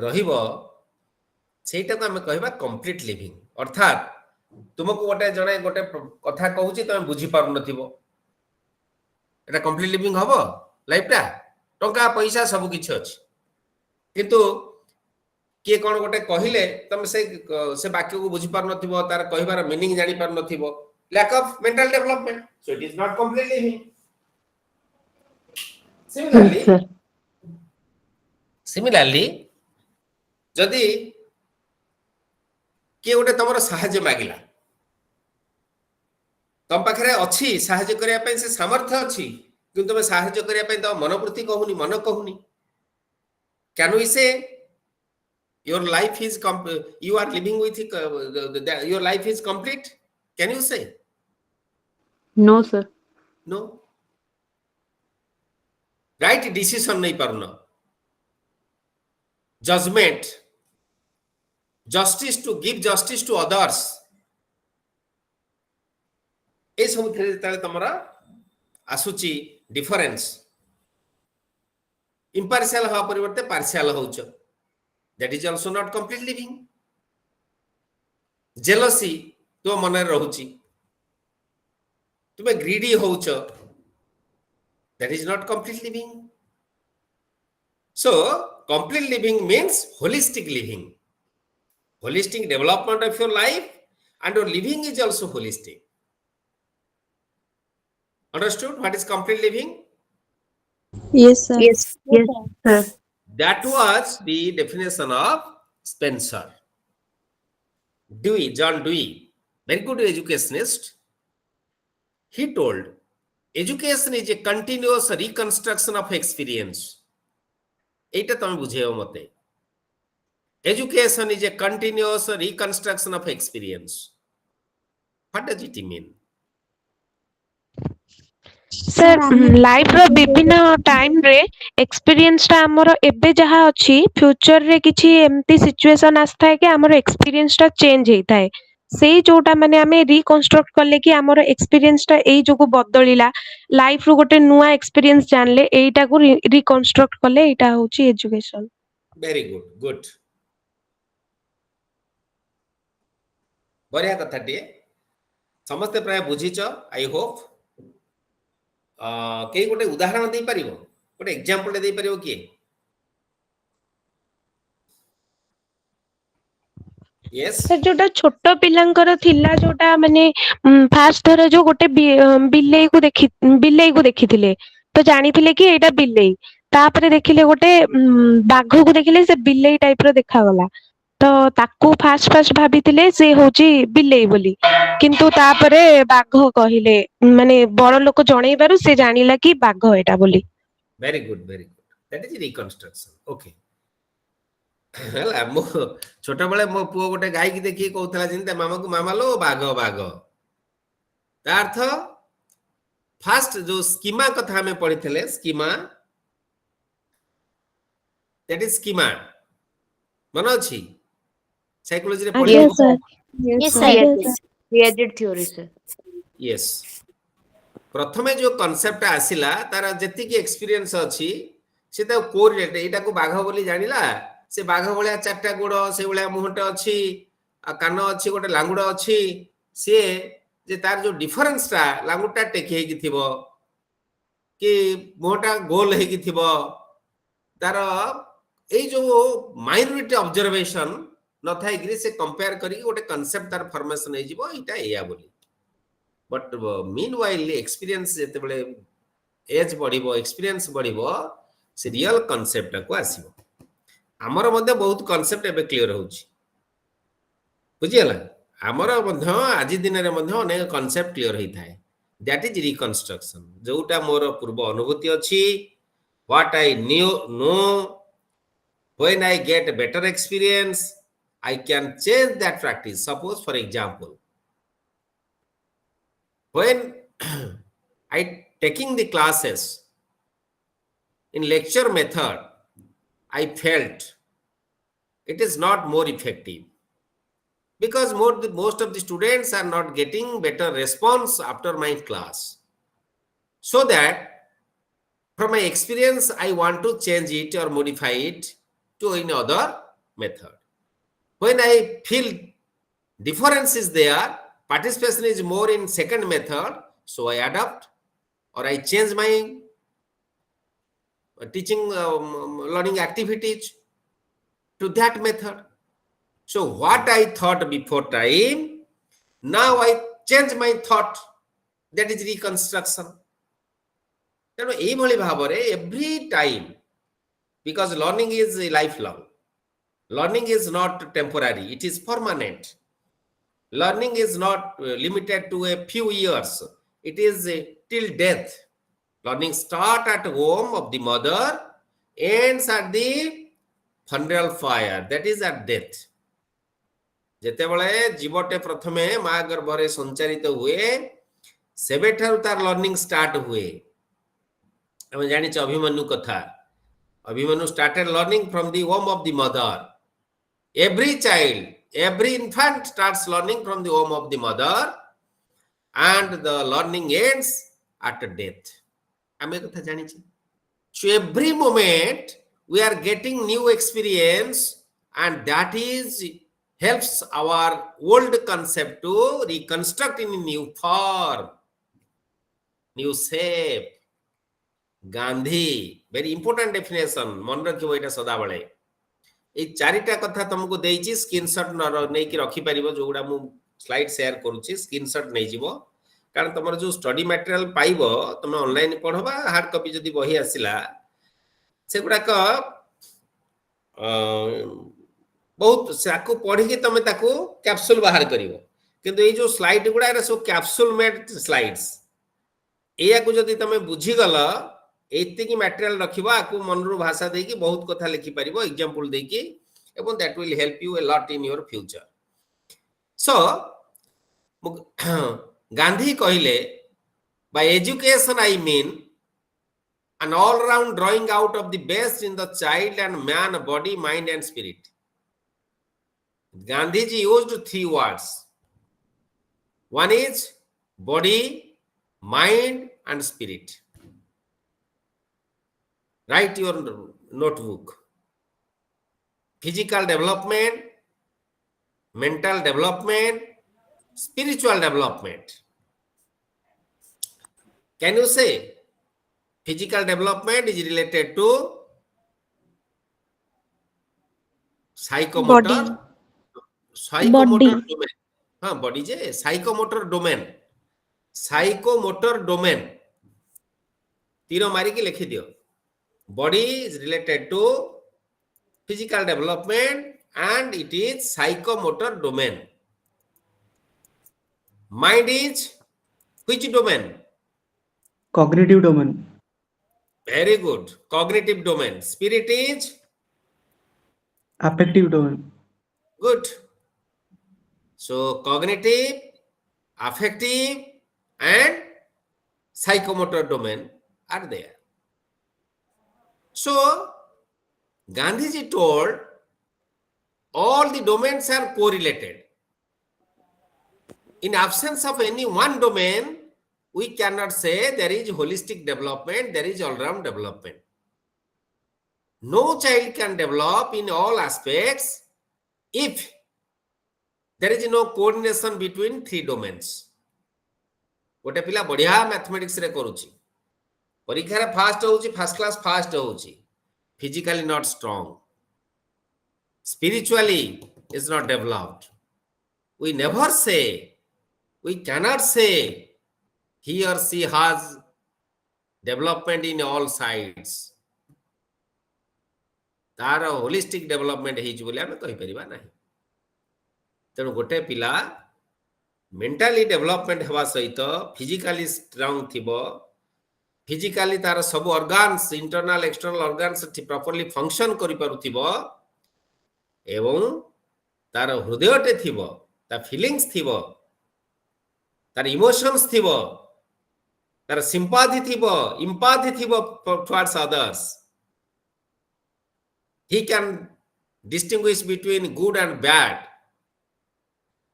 ରହିବ ସେଇଟାକୁ ଆମେ କହିବା complete living. ଅର୍ଥାତ୍ ତୁମକୁ ଗୋଟେ ଜଣେ ଗୋଟେ କଥା କହୁଛି ତମେ ବୁଝି ପାରୁନଥିବ, এটা କମ୍ପ୍ଲିଟ ଲିଭିଂ ହବ? ଲାଇଫଟା ଟଙ୍କା ପଇସା ସବୁ କିଛି ଅଛି, କିନ୍ତୁ କିଏ କଣ ଗୋଟେ କହିଲେ ତମେ ସେ ବାକ୍ୟକୁ ବୁଝି ପାରୁନଥିବ, ତାର କହିବାର ମିନିଂ ଜାଣି ପାରୁନଥିବ, lack of mental development, so it is not complete living. Similarly, ଯଦି କିଏ ଗୋଟେ ତମର ସାହାଯ୍ୟ ମାଗିଲା, ତମ ପାଖରେ ଅଛି ସାହାଯ୍ୟ କରିବା ପାଇଁ, ସେ ସାମର୍ଥ୍ୟ ଅଛି, କିନ୍ତୁ ତମେ ସାହାଯ୍ୟ କରିବା ପାଇଁ ତମ ମନୋବୃତ୍ତି କହୁନି, ମନ କହୁନି, can we say your life is you are living with your life is complete? Can you say? No, sir. No. Right decision nahi paruno, judgment, justice, to give justice to others, ए सब जेतले तमरा आसुची difference, impartial हा परिवर्ते partial होउछ, that is also not complete living. jealousy तो मन रहउची, तुमे greedy होउछ, that is not complete living. So complete living means holistic living, holistic development of your life, and your living is also holistic. Understood what is complete living? Yes, sir. Yes, sir. That was the definition of Spencer. Dewey, John Dewey, very good educationist. He told, education is a continuous reconstruction of experience. এইটা তুমি বুঝাইও মতে, education is a continuous reconstruction of experience. What does it mean? Sir life रो विभिन्न time रे experience टा हमरो एबे जहा अछि फ्यूचर रे किछि एम्ति सिचुएशन आस्था है कि हमरो एक्सपीरियंस टा चेंज हेता है, ସେଇ ଯୋଉଟା ମାନେ ଆମେ ରିକନଷ୍ଟ୍ରକ୍ଟ କଲେ କି ଆମର ଏକ୍ସପିରିଏନ୍ସ ଟା ଏଇ ଯୋଗୁ ବଦଳିଲା, ଲାଇଫ ରୁ ଗୋଟେ ନୂଆ ଏକ୍ସପିରିଏନ୍ସ ଜାଣିଲେ, ଏଇଟାକୁ ରିକନଷ୍ଟ୍ରକ୍ଟ କଲେ ଏଇଟା ହଉଛି ଏଜୁକେସନ। very good, good, ବଢିଆ କଥାଟିଏ, ସମସ୍ତେ ପ୍ରାୟ ବୁଝିଛ ଆଇ ହୋପ। କେହି ଗୋଟେ ଉଦାହରଣ ଦେଇପାରିବ, ଗୋଟେ ଏକ୍ସାମ୍ପଲ ଦେଇପାରିବ କିଏ? yes ସାର୍ ଯୋଉଟା ଛୋଟ ପିଲାଙ୍କର ଥିଲା, ଯୋଉଟା ମାନେ ଫାଷ୍ଟ ଥର ଯୋଉ ଗୋଟେ ବିଲେଇକୁ ଦେଖିଥିଲେ ତ ଜାଣିଥିଲେ କି ଏଇଟା ବିଲେଇ, ତାପରେ ଦେଖିଲେ ଗୋଟେ ବାଘକୁ ଦେଖିଲେ ସେ ବିଲେଇ ଟାଇପ ର ଦେଖାଗଲା, ତ ତାକୁ ଫାଷ୍ଟ ଫାଷ୍ଟ ଭାବିଥିଲେ ସେ ହଉଛି ବିଲେଇ ବୋଲି, କିନ୍ତୁ ତାପରେ ବାଘ କହିଲେ, ମାନେ ବଡ ଲୋକ ଜଣେଇବାରୁ ସେ ଜାଣିଲା କି ବାଘ ଏଟା ବୋଲି। very good, very good, that is reconstruction. okay ହେଲା, ମୁଁ ଛୋଟବେଳେ ମୋ ପୁଅ ଗୋଟେ ଗାଈକି ଦେଖିକି କହୁଥିଲା ଯେମିତି ମାମାକୁ, ମାମା ଲୋ ବାଘ ବାଘ। ତା ଅର୍ଥ ଫାଷ୍ଟ ଯୋଉ ସ୍କିମା କଥା ଆମେ ପଢିଥିଲେ, ସ୍କିମା, that is schema, ମନେ ଅଛି ସାଇକୋଲୋଜିରେ ଆଜ୍ଞା Yes, ପଢିଥିବ। sir. Sir. Yes, sir. ଆଜ୍ଞା Piaget, sir. Piaget theory, sir. yes, ପ୍ରଥମେ ଯୋଉ କନସେପ୍ଟ ଆସିଲା, ତାର ଯେତିକି ଏକ୍ସପିରିଏନ୍ସ ଅଛି ସେ ତାକୁ କୋରିଲେଟ, ଏଇଟାକୁ ବାଘ ବୋଲି ଜାଣିଲା, ସେ ବାଘ ଭଳିଆ ଚାରିଟା ଗୋଡ, ସେଇଭଳିଆ ମୁହଁଟେ ଅଛି, ଆଉ କାନ ଅଛି, ଗୋଟେ ଲାଙ୍ଗୁଡ ଅଛି, ସିଏ ଯେ ତାର ଯୋଉ ଡିଫରେନ୍ସଟା, ଲାଙ୍ଗୁଡଟା ଟେକି ହେଇକି ଥିବ କି ମୁହଁଟା ଗୋଲ ହେଇକି ଥିବ, ତାର ଏଇ ଯୋଉ ମାଇନରିଟି ଅବଜରଭେସନ ନଥାଇକିରି ସେ କମ୍ପେୟାର କରିକି ଗୋଟେ କନସେପ୍ଟ ତାର ଫର୍ମେସନ ହେଇଯିବ, ଏଇଟା ଏଇଆ ବୋଲି। ବଟ୍ ମିନ୍ ୱାଇଲ୍ ଏକ୍ସପିରିଏନ୍ସ ଯେତେବେଳେ ଏଜ୍ ବଢିବ, ଏକ୍ସପିରିଏନ୍ସ ବଢିବ, ସେ ରିଅଲ କନସେପ୍ଟଟାକୁ ଆସିବ। ଆମର ମଧ୍ୟ ବହୁତ କନସେପ୍ଟ ଏବେ କ୍ଲିୟର ହଉଛି, ବୁଝିଗଲା? ଆମର ମଧ୍ୟ ଆଜି ଦିନରେ ମଧ୍ୟ ଅନେକ କନସେପ୍ଟ କ୍ଲିୟର ହେଇଥାଏ, ଦ୍ୟାଟ ଇଜ ରିକନଷ୍ଟ୍ରକ୍ସନ। ଯୋଉଟା ମୋର ପୂର୍ବ ଅନୁଭୂତି ଅଛି, what I know, when I get a better experience, I can change that practice. Suppose for example, when I taking the classes in lecture method, I felt it is not more effective because most of the students are not getting better response after my class. So that from my experience, I want to change it or modify it to another method. When I feel difference is there, participation is more in second method, so I adapt or I change my teaching learning activities to that method. So what I thought before time, now I change my thought, that is reconstruction. ତେଣୁ ଏଇଭଳି ଭାବରେ every time, because learning is lifelong, learning is not temporary, it is permanent. Learning is not limited to a few years, it is till death. Learning start at home of the mother, ends at the funeral fire, that is at death. ଯେତେବେଳେ ଜୀବଟେ ପ୍ରଥମେ ମା ଗର୍ଭରେ ସଞ୍ଚାରିତ ହୁଏ, ସେବେଠାରୁ ତାର learning start ହୁଏ। ଆମେ ଜାଣିଛୁ ଅଭିମନ୍ୟୁ କଥା, Abhimanyu started learning from the womb of the mother. Every child, every infant starts learning from the womb of the mother and the learning ends at death. ଆମେ କଥା ଜାଣିଛୁ। So every moment we are getting new experience, and that is helps our old concept to reconstruct in a new form, new shape. Gandhi, very important definition, ମନେ ରଖିବ ଏଇଟା ସଦାବେଳେ। ଏଇ ଚାରିଟା କଥା ତମକୁ ଦେଇଛି, ସ୍କ୍ରିନଶଟ ନେଇକି ରଖିପାରିବ, ଯୋଉଗୁଡା ମୁଁ ସ୍ଲାଇଡ୍ ସେୟାର କରୁଛି ସ୍କ୍ରିନଶଟ ନେଇଯିବ, କାରଣ ତମର ଯୋଉ ଷ୍ଟଡି ମ୍ୟାଟେରିଆଲ ପାଇବ, ତମେ ଅନଲାଇନ ପଢ ବା ହାର୍ଡ କପି ଯଦି ବହି ଆସିଲା, ସେଗୁଡାକ ବହୁତ ତାକୁ ପଢିକି ତମେ ତାକୁ କ୍ୟାପସୁଲ ବାହାର କରିବ, କିନ୍ତୁ ଏଇ ଯୋଉ ସ୍ଲାଇଡ ଗୁଡା ଏରା ସବୁ କ୍ୟାପସୁଲ ମେଡ ସ୍ଲାଇଡ୍ସ। ଏଇଆକୁ ଯଦି ତମେ ବୁଝିଗଲ, ଏତିକି ମ୍ୟାଟେରିଆଲ ରଖିବ, ଆକୁ ମନରୁ ଭାଷା ଦେଇକି ବହୁତ କଥା ଲେଖିପାରିବ ଏକ୍ସାମ୍ପଲ ଦେଇକି, ଏବଂ that will help you a lot in your future. So Gandhi କହିଲେ, by education I mean an all-round drawing out of the best in the child and man, body, mind and spirit. Gandhiji used three words: One is body, mind, and spirit. Write your notebook. Physical development, mental development, spiritual development. Can you say physical development is related to Body. psychomotor Body. domain? Body je psychomotor domain. Psychomotor domain. तीनों मारी की लिखी दियो. Body is related to physical development and it is psychomotor domain. Mind is which domain? Cognitive domain. Very good. Cognitive domain. Spirit is Affective domain. good. So cognitive, affective, and psychomotor domain are there. So Gandhiji told all the domains are correlated. In absence of any one domain, we cannot say there is holistic development, there is all-round development. No child can develop in all aspects if there is no coordination between three domains. गोटे पिला बढ़िया mathematics रे करूची परीक्षा रे fast होउची first class fast होउची physically not strong, spiritually is not developed. We never say, we cannot say he or she has development in all sides. तार होलिस्टिक डेवलपमेंट हेछि बोले आमे कहि परिबा नाही. तेणु गोटे पिला मेंटली डेवलपमेंट हेबा सहित फिजिकली स्ट्रांग थिबो, फिजिकली तार सब organs internal external organs properly function करि पारुथिबो एवं तार हृदयटे थिबो, ता फीलिंग्स थिबो, तार इमोशंस थिबो, तार सिंपैथी थिबो, एम्पैथी थिबो towards others. He can distinguish between good and bad,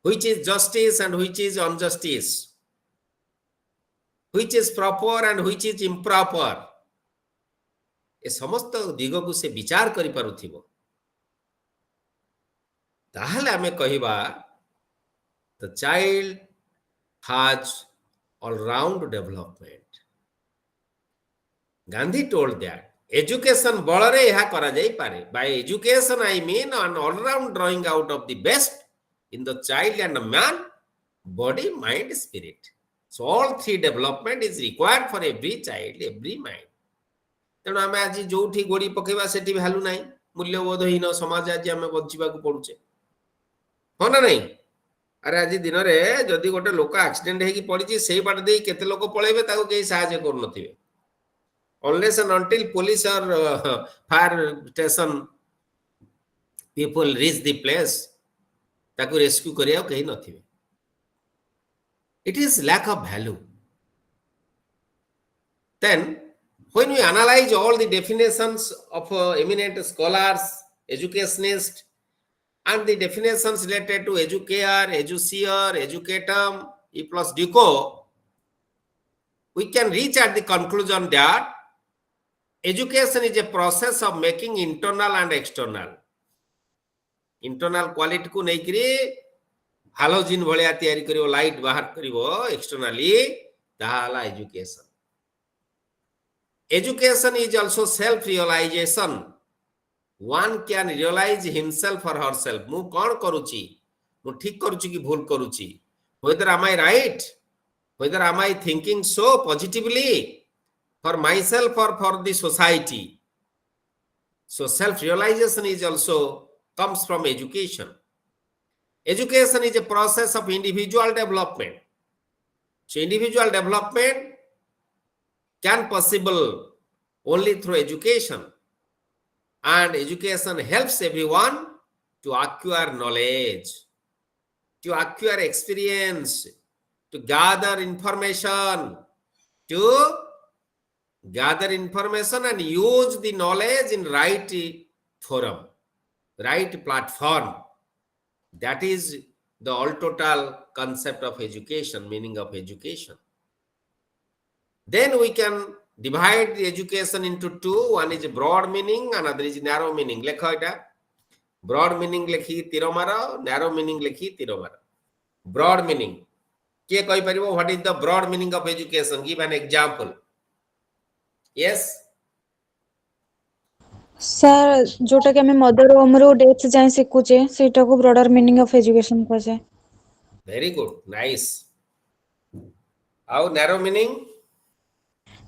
which is justice and which is injustice, which is proper and which is improper. ए समस्त दिग को से विचार करि पारुथिबो ताहले आमे कहिबा the child has all round development. Gandhi told that education बଳରେ ଏହା करा जाई पारे. By education I mean an all round drawing out of the best in the child and man, body, mind, spirit. So all three development is required for every child, every mind. तेणु आमे आज जोठी गोड़ी पकेबा सेठी value नाही, मूल्यबोधहीन समाज आज आमे बंचिबाकू पडुचे हो ना नहीं. अरे आज दिन रे जदि गोटे लोक एक्सीडेंट हेकी पडिची सेही बाट देई केते लोक पळेबे ताको केही सहाय्य करू नथिबे. Unless and until police or fire station people reach the place, ताको रेस्क्यू करिया कहीं नथिबे. It is lack of value. Then when we analyze all the definitions of eminent scholars, educationists, and the definitions related to educator, educier, educatum, E plus deco, we can reach at the conclusion that education is a process of making internal and external. Internal quality को नहीं करी halogen भलिया तैयारी करिवो, light बाहर करिवो externally, ताहाला education. Education is also self realization. One can realize himself or herself. मु कौन करूची, मु ठीक करूची कि भूल करूची, whether am I right, whether am I thinking so positively for myself or for the society. So self realization is also comes from education. Education is a process of individual development. So individual development can possible only through education, and education helps everyone to acquire knowledge, to acquire experience, to gather information, and use the knowledge in right forum, right platform. That is the all total concept of education, meaning of education. Then we can divide the education into two. One is broad meaning, another is narrow meaning. Lekha eta. Broad meaning lekhi tiromara, narrow meaning lekhi tiromara. Broad meaning. Kiye koi paribo, what is the broad meaning of education? Give an example. Yes. Sir ଯୋଉଟା କି ଆମେ mother ହୋମରୁ death ଯାଏଁ ଶିଖୁଛେ ସେଇଟାକୁ broader meaning of education କୁହାଯାଏ। Very good. Nice. How narrow meaning?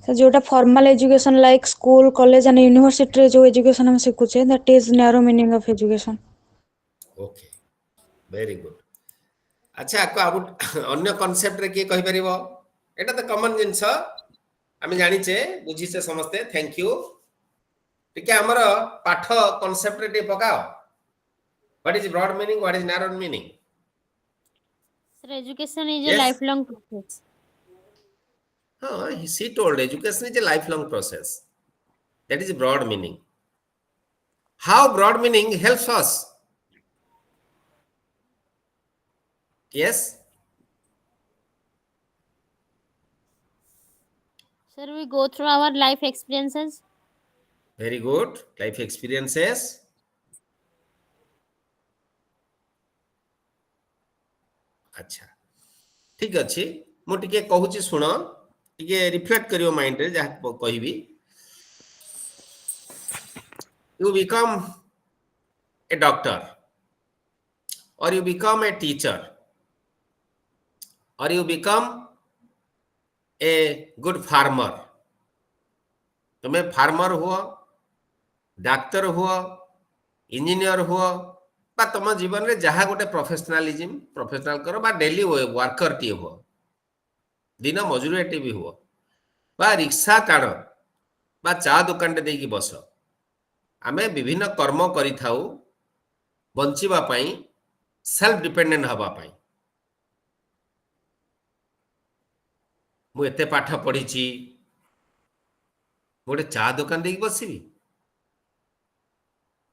Sir ଯୋଉଟା formal education like school college and ୟୁନିଭର୍ସିଟିରେ ଯୋଉ ଏଜୁକେସନ ଆମେ ଶିଖୁଛେ that is narrow meaning of education. Okay. Very good. अच्छा आपको अन्य कॉन्सेप्ट रे किए कहि परिबो? एटा तो कॉमन जिंस आमे जानिचे बुझिसे समस्ते। Thank you. टिके हमर पाठ कॉन्सेप्ट रे पकाओ। What is broad meaning? What is narrow meaning? Sir, education is a Yes. lifelong process. She told education is a lifelong process. That is broad meaning. How broad meaning helps us? Yes. Sir, we go through our life experiences. Very good. Life experiences. अच्छा ठीक अच्छी मु टिके कहूची सुनो टिके reflect करियो mind रे जा कहिबी you become a doctor or you become a teacher or you become a good farmer तुमे फार्मर हुआ डाक्टर हुआ इंजीनियर हुआ बा तुम जीवन रे जहा गोटे प्रोफेशनलिज्म प्रोफेशनल करो बा डेली वर्कर टी हो दिन मजूरी टी भी हो बा रिक्शा टाण बा चा दुकान दे की बस आमे विभिन्न कर्म करि थाउ बंचिबा पई सेल्फ डिपेंडेंट हबा पई मु एते पाठ पढी छी गोटे चा दुकान दे की बसिबी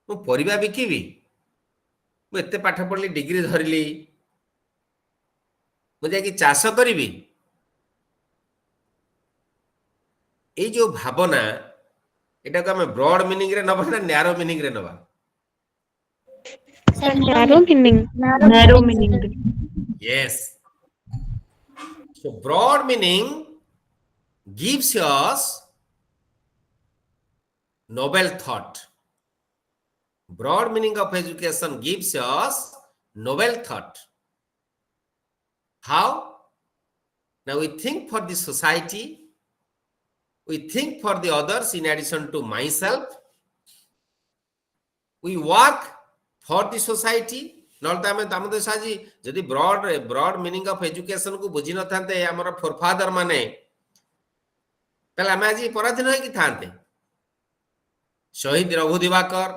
मु परिबा बिकिबी मु एते पाठ पढली डिग्री धरली मु जाकी चाष करिबी ए जो भावना एटा को हमें ब्रॉड मीनिंग रे नबा ना नैरो मीनिंग रे नबा Sir, narrow meaning. narrow meaning. yes so broad meaning gives us novel thought broad meaning of education gives us novel thought how now we think for the society we think for the others in addition to myself we work for the society not आमे ताम देश आज जदि broad meaning of education को बुझी न थांते हमर फोरफादर माने तले आमे आज पराधीन होई कि थांते शहीद रघु दिवाकर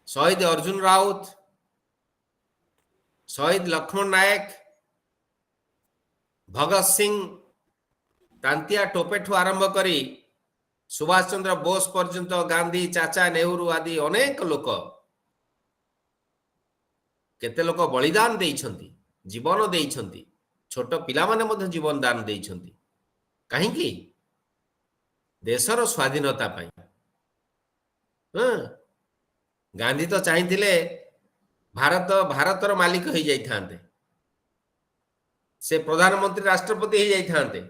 शहीद अर्जुन राउत शहीद लक्ष्मण नायक भगत सिंह तांतिया टोपेठू आरंभ करी सुभाष चंद्र बोस पर्यंत गांधी चाचा नेहरू आदि अनेक लोक केते लोक बलिदान देइछंती जीवन देइछंती छोट पिला माने मध्ये जीवन दान देइछंती काहे कि देशर स्वाधीनता पाई गांधी तो चाहिथिले भारतर मालिक हो जाई थांते से प्रधानमंत्री राष्ट्रपति हो जाई थांते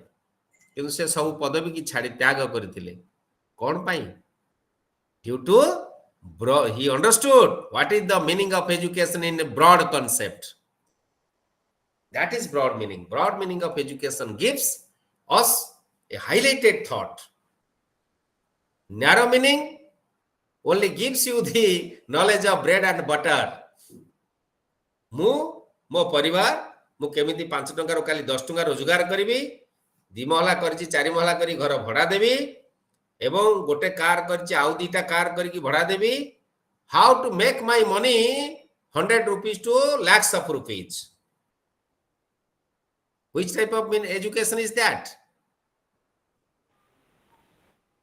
किंतु से सब पदवी की छाड़ी त्याग करथिले कोन पाई due to he understood what is the meaning of education in a broad concept that is broad meaning of education gives us a highlighted thought narrow meaning only gives you the knowledge of bread and butter मु मो परिवार मु केमिति 5 टंका रो काली 10 टंका रोजगार करिवि 2 महला करछि 4 महला करी घर भड़ा देबी एवं गोटे कार करछि आउ दीटा कार करके भड़ा देबी how to make my money 100 rupees to lakhs of rupees which type of education is that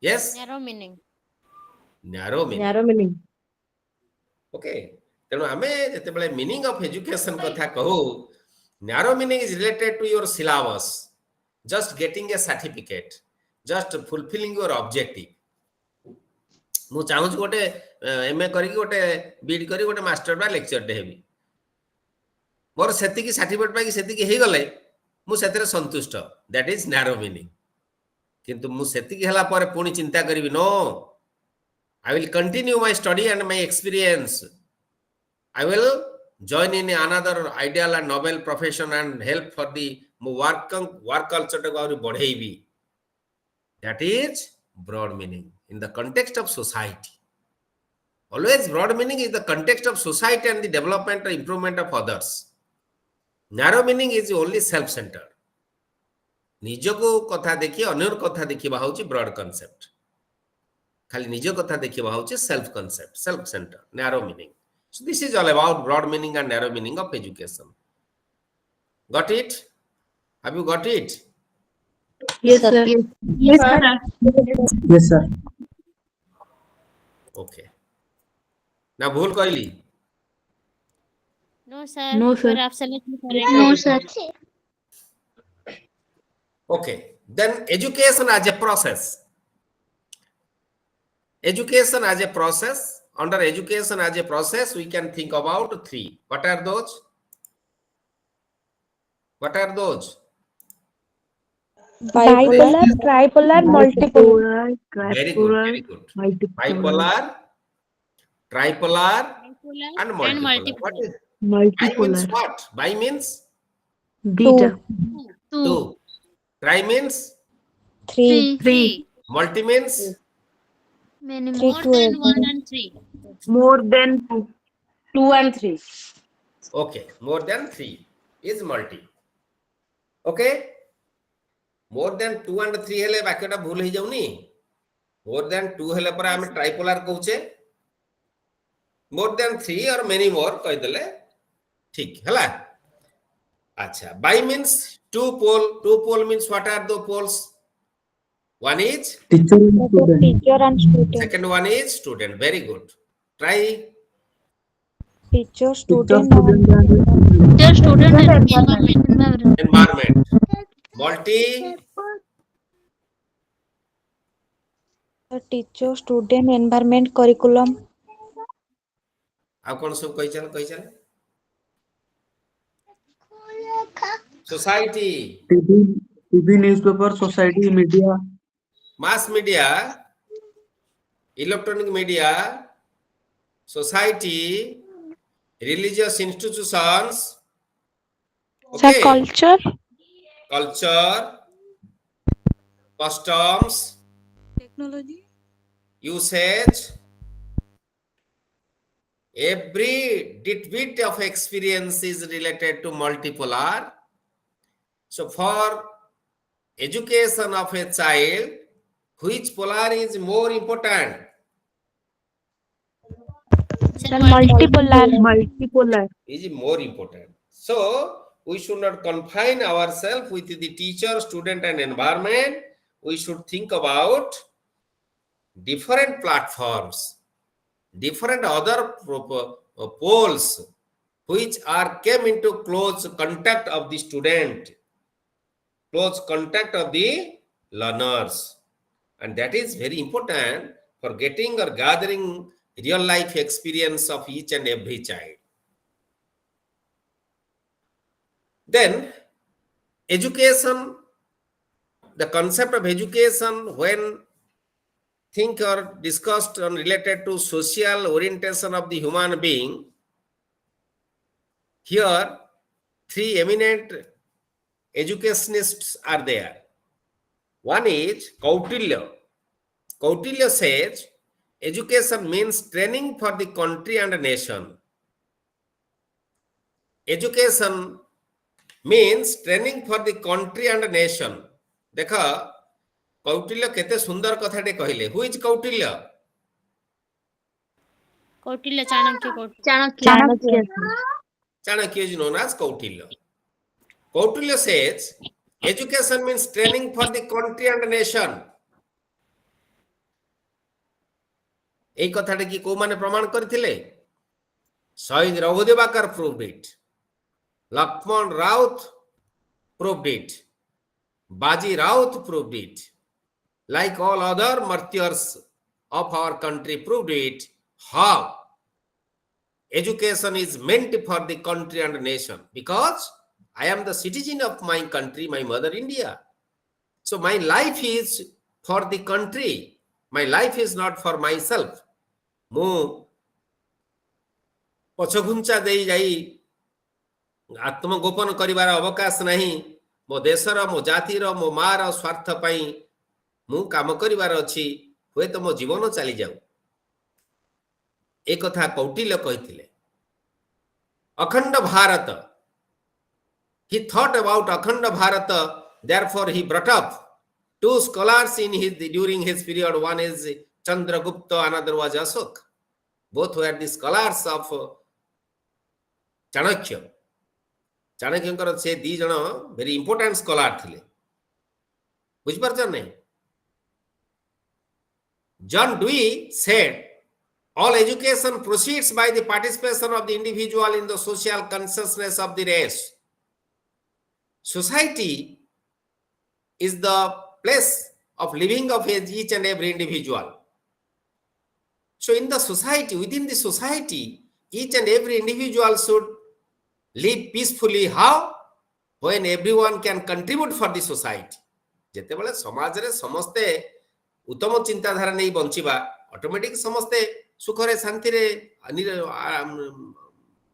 yes Narrow meaning. narrow meaning meaning. okay तेणु आमे जेतेबेले मीनिंग ऑफ एजुकेशन कथा कहू narrow meaning is related to your syllabus, just getting a certificate, just fulfilling your objective. मु चाहूँ गोटे MA करी गोटे बीड करी गोटे मास्टर बा लेक्चर टे हेबी मोर सेति की सर्टिफिकेट पाई सेति की हे गले मु सेतरे संतुष्ट, दैट इज नैरो मीनिंग. किंतु मु सेति की हला पर पुनी चिंता करिवि no, I will continue my study and my experience. I will join in another ideal and novel profession and help for the work culture to go बढ़ेबी. That is broad meaning in the context of society. Always broad meaning is the context of society and the development or improvement of others. Narrow meaning is only self-centered. निजको कथा देखि अन्यर कथा देखिबा होची broad concept. खाली निज कथा देखिबा होची self concept, self center, narrow meaning. So this is all about broad meaning and narrow meaning of education. Got it? Have you got it? Yes, sir. Yes, sir. Yes, sir. Okay. Now भूल कहली. No, sir. No, sir. You are absolutely correct. No, sir. Okay. Then education as a process. Education as a process. Under education as a process, we can think about three. What are those? What are those? Bipolar, tripolar, multipolar. Very good, very good. Bipolar, tripolar, and multipolar. What is bi means what? Bi means Beta. two. Tri means Three. multi means Many More than 1 and 3. More than 2. 2 and 3. okay. More than 3 is multi. Okay. More than 2 and 3 हेले बाकीटा भूल ही जाउनी. More than 2 हेले पर आमे tripolar कहूचे. More than 3 or many more कह देले ठीक हला. अच्छा. Bi means two pole. Two pole means what are the poles? One is Teacher and student. Teacher and student. second one is student. Very good. Try Teacher, Teacher, student. student, and Teacher, student, and environment. environment. Multi Teacher, student, environment, curriculum. आप कौन सब कही चल society, TV, newspaper, society, media, mass media, electronic media, society, religious institutions, Sir, culture. culture, customs, Technology. usage, every bit of experience is related to multipolar. So for education of a child, which polar is more important? Sir, multipolar. Multipolar. Is more important. So we should not confine ourselves with the teacher, student, and environment. We should think about different platforms, different other poles which are came into close contact of the student, close contact of the learners, and that is very important for getting or gathering real life experience of each and every child. Then education, the concept of education when think or discussed on related to social orientation of the human being, here three eminent educationists are there. One is Kautilya. Kautilya says education means training for the country and nation. Education means training for the country and nation. देखा कौटिल्य केते सुंदर कथाटे कहले. Who is Kautilya? Kautilya, Chanakya. Chanakya is known as Kautilya. Kautilya says education means training for the country and nation. এই কথাটা কি কোউ মানে প্রমাণ করিଥିଲେ? Shahid Raghudevakar proved it. Lakshman Raut proved it. Baji Raut proved it. Like all other martyrs of our country proved it, how education is meant for the country and nation, because I am the citizen of my country, my mother India. So my life is for the country. My life is not for myself. ମୁଁ ପଛଘୁଞ୍ଚା ଦେଇ ଯାଇ ଆତ୍ମଗୋପନ କରିବାର ଅବକାଶ ନାହିଁ। ମୋ ଦେଶର, ମୋ ଜାତିର, ମୋ ମାର ସ୍ୱାର୍ଥ ପାଇଁ ମୁଁ କାମ କରିବାର ଅଛି। ହୁଏତ ମୋ ଜୀବନ ଚାଲିଯାଉ। ଏ କଥା କୌଟିଲ୍ୟ କହିଥିଲେ। ଅଖଣ୍ଡ Bharat, he thought about Akhanda Bharata, therefore he brought up two scholars during his period. One is Chandragupta, another was Ashoka. Both were the scholars of Chanakya. Chanakyaଙ୍କର ସେ ଦି ଜଣ very important scholar ଥିଲେ। ବୁଝିପାରୁଛ ନାହିଁ? John Dewey said, all education proceeds by the participation of the individual in the social consciousness of the race. Society is the place of living of each and every individual. So in the society, within the society, each and every individual should live peacefully. How? When everyone can contribute for the society. ଯେତେବେଳେ ସମାଜରେ ସମସ୍ତେ ଉତ୍ତମ ଚିନ୍ତାଧାରା ନେଇ ବଞ୍ଚିବା, automatic ସମସ୍ତେ ସୁଖରେ ଶାନ୍ତିରେ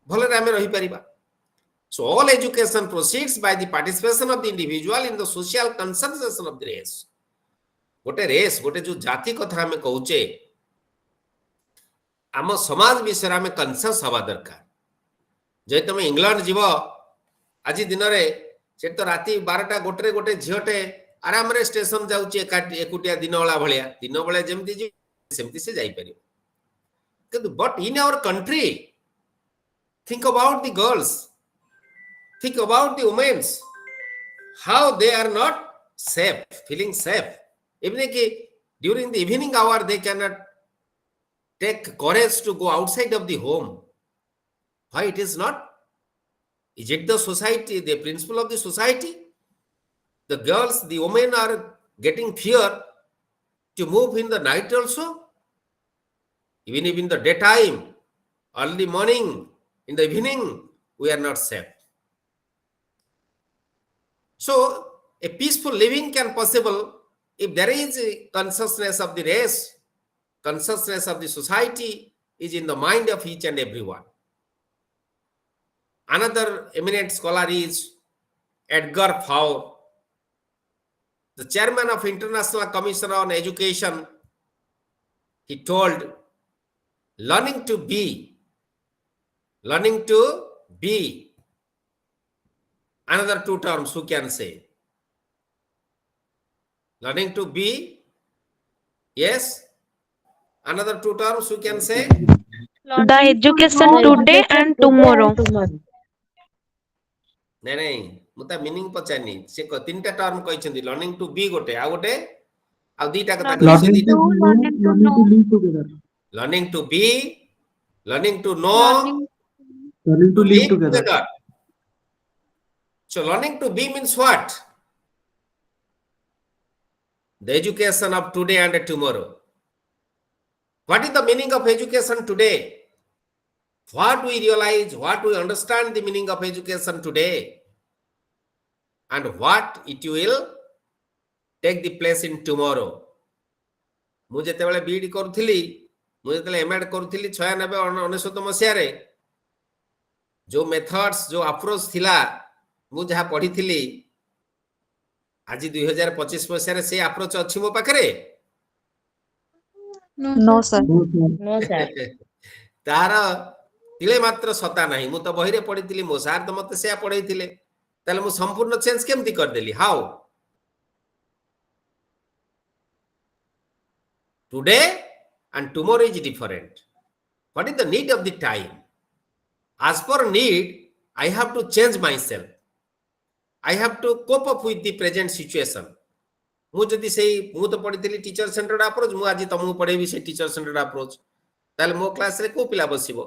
ଭଲରେ ଆମେ ରହିପାରିବା। So all education proceeds by the participation of the individual in the social consciousness of the race. गोटे रेस, गोटे जो जाति कथा हमें कहूचे, आम समाज विषय आम कनसियस हवा दरकार। जे तुम इंग्लैंड जीव आज दिन में से तो राति 12टा गोटे गोटे झीटे आराम रे स्टेशन जाऊँचे एकुटिया दिन बेला भाया दिन बेला जमी सेमती से जापर। But in our country think about the girls, think about the women, how they are not safe, feeling safe. Even during the evening hour, they cannot take courage to go outside of the home. Why it is not? Is it the society, the principle of the society? The girls, the women are getting fear to move in the night also. Even if in the daytime, early morning, in the evening, we are not safe. So a peaceful living can possible if there is a consciousness of the race, consciousness of the society is in the mind of each and everyone. Another eminent scholar is Edgar Faure, the chairman of International Commission on Education. He told, learning to be, another two terms who can say? Learning to be, yes. Another two terms who can say? The education today and tomorrow. नहीं मुता meaning पचानी से तीनटा term कहछंदी learning to B गोटे आ गोटे आ दीटा कथा Learning to know, learning to live together. Learning to be, learning to know, Learning to live together. So learning to be means what? The education of today and tomorrow. What is the meaning of education today? What we realize, what we understand the meaning of education today, and what it will take the place in tomorrow. ମୁଁ ଯେତେବେଳେ BEd କରୁଥିଲି, ମୁଁ ଯେତେବେଳେ MEd କରୁଥିଲି 96-99 ମସିହାରେ जो methods जो approach थिला मु जहा पढ़ी आज 2025 मसिहारे से अप्रोच अच्छी मो पाखरे? No sir. No, sir. तार तिले मात्र सता नाही। मु तो बहिरे पढ़ी मो सार तो मते से पढ़ाई थिले, ताले मु संपूर्ण चेंज केमती कर देली? How? Today and tomorrow is different. What is the need of the time? As per need, I have to change myself. I have to cope up with the present situation. मु जदि सेही मु तो पढ़ी teacher centred approach, मु आज तुमको पढ़ेबी से टीचर सेंटर्ड अप्रोच, ताले मो क्लास रे को पिला बसिबो?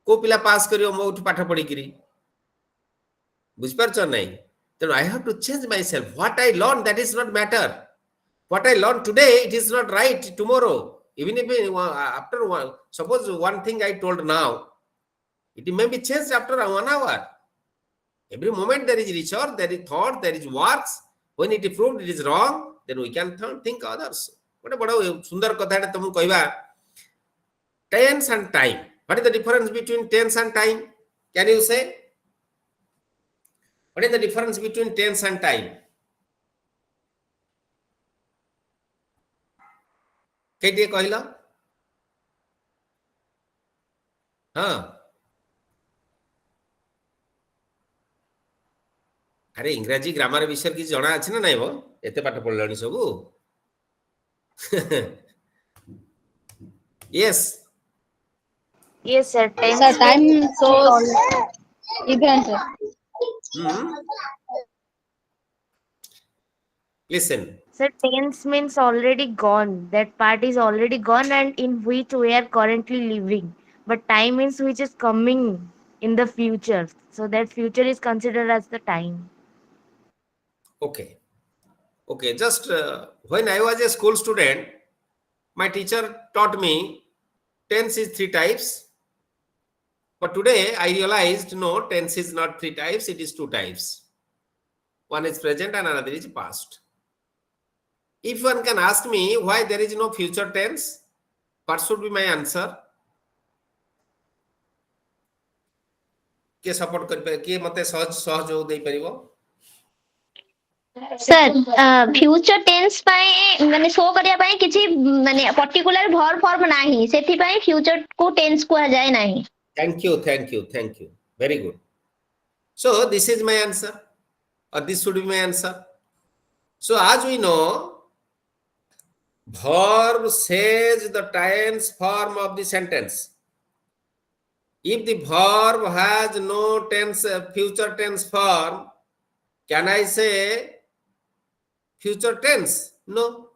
को पिला पास करियो मोठ पाठ पढी करी बुझ परछ नै तेणु I have to change myself. What I learn, that is not matter. What I learn today, it is not right tomorrow. Even if after one, suppose one thing I told now, it may be changed after 1 hour. Every moment there is research, there is thought, there is works. When it is proved it is wrong, then we can think others. What about sundar katha tamu kaiba tense and time? What is the difference between tense and time? Can you say? What is the difference between tense and time? केटिए कहला हाँ अरे इंग्राजी grammar विषय किसी जना अछि ना नहीं वो एते पाठ पढ़लानी सबू yes Yes, sir. Tense Sir, time means shows event. listen. Sir, tense means already gone. That part is already gone and in which we are currently living. But time means which is coming in the future. So that future is considered as the time. Okay, just when I was a school student, my teacher taught me tense is 3 types. But today I realized no, tense is not 3 types, it is 2 types. One is present and another is past. If one can ask me why there is no future tense, what should be my answer? के support कर के मते सहयोग दे परिबो sir future tense माने show करिया पई किछि माने पर्टिकुलर वर्ब फॉर्म नाही सेथि पई फ्यूचर को टेंस को जाय नाही Thank you very good. So this is my answer or this should be my answer. So as we know, verb says the tense form of the sentence. If the verb has no tense future tense form, can I say future tense? No.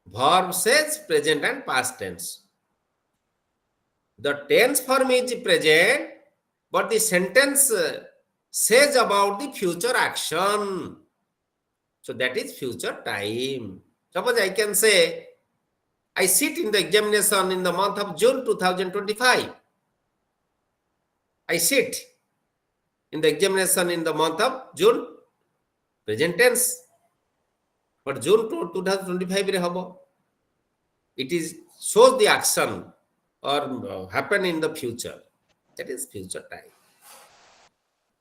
Verb says present and past tense. The tense form is present, but the sentence says about the future action. So that is future time. Suppose I can say, I sit in the examination in the month of June 2025. I sit in the examination in the month of June, present tense. But June 2025 re habo. It is shows the action or happen in the future. That is future time.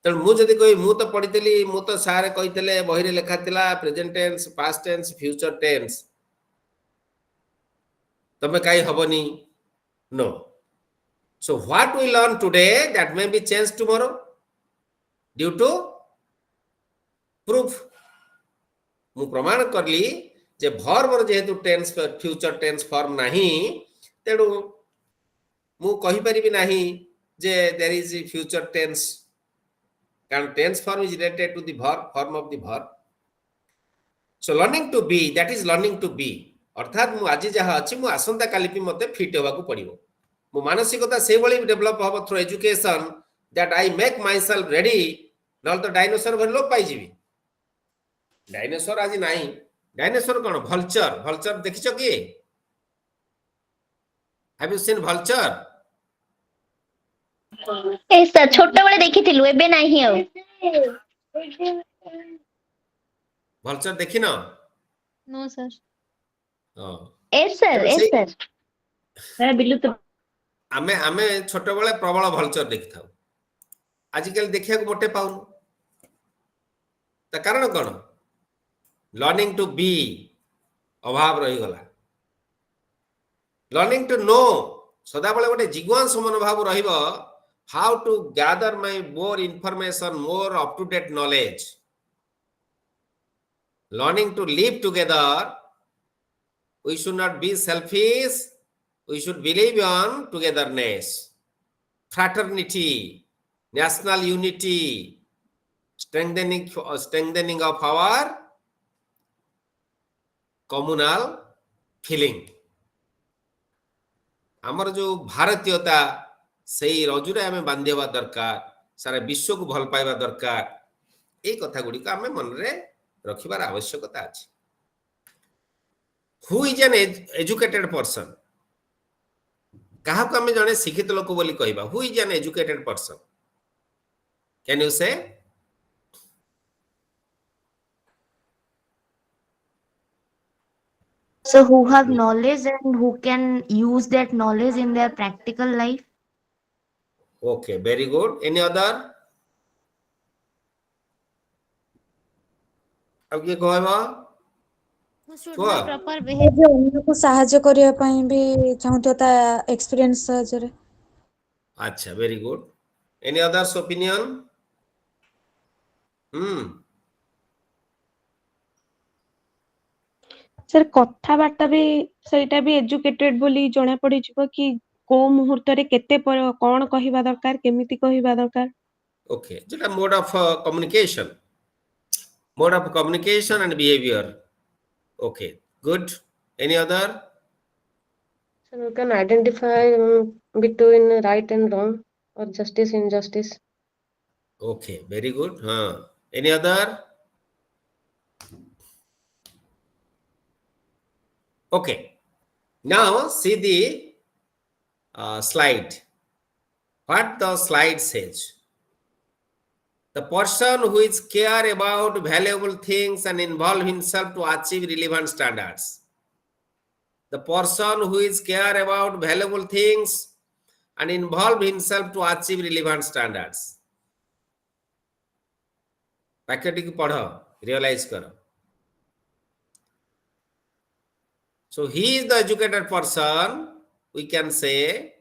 तेणु मुझे कही मु तो पढ़ी मु तो सारे कही बही लेखा present tense past tense future tense तमे कहीं हबनी no so what we learn today that may be change tomorrow due to proof मु प्रमाण करली जे वर्ब जेहेतु टेंस फ्यूचर टेंस फॉर्म नहीं तेणु मु कहि परिबि नाही जे देयर इज फ्यूचर टेंस कारण tense form is related to the verb form of the verb. So learning to be, that is learning to be. अर्थात मु आज जहा अछि मु आसंता काली भी मते फिट होबा को पड़िबो मु मानसिकता से बळी डेवलप होबो through education that I make myself ready नल तो डायनासोर भर लोप पाई जीवी डायनासोर आज नाही डायनासोर कोन vulture देखिछो की have you seen vulture A sir छोटे बळे देखिथिलु एबे नाही हो vulture देखिनो No, sir. S sir sir Billu तो आमे आमे छोटे बळे प्रबल vulture देखि थाउ आजिकल देखिया को मोटे पाउनु ता कारण कोन लर्निंग टू बी अभाव रही गला लर्निंग टू नो सदा बळे गोटे जिज्ञास मनोभाव रहिबो how to gather my more information more up to date knowledge learning to live together we should not be selfish we should believe on togetherness fraternity national unity strengthening of our communal feeling आमर जो भारतीयता सेई रजुरे आमे बांधेवा दरकार सारा विश्व को भल पाइबा दरकार ए कथा गुडी का आमे मन रे रखिबार आवश्यकता अछि who is an educated person कहा को आमे जने शिक्षित लोक बोली कहबा who is an educated person can you से So who have knowledge and who can use that knowledge in their practical life. Okay, very good. Any other? अब किए कहबा Who should कुआ have proper behavior. ଯେ ଅନ୍ୟକୁ ସାହାଯ୍ୟ କରିବା ପାଇଁ ବି ଚାହୁଁଥିବ ତା ଏକ୍ସପିରିଏନ୍ସ ସାହାଯ୍ୟରେ। अच्छा, very good. Any others opinion? Sir କଥାବାର୍ତ୍ତା ବି ସେଇଟା ବି ଏଜୁକେଟେଡ ବୋଲି ଜଣା ପଡିଯିବ କି କୋଉ ମୁହୂର୍ତ୍ତରେ କେତେ କଣ କହିବା ଦରକାର କେମିତି କହିବା ଦରକାର। Okay, Zeta mode of communication and behavior. Okay, good. Any other? So you can identify between right and wrong or justice injustice. Okay, very good. Any other? Okay, now see the slide. What the slide says. The person who is care about valuable things and involve himself to achieve relevant standards. The person who is care about valuable things and involve himself to achieve relevant standards. Package को पढ़ो, realize करो. So he is the educated person, we can say,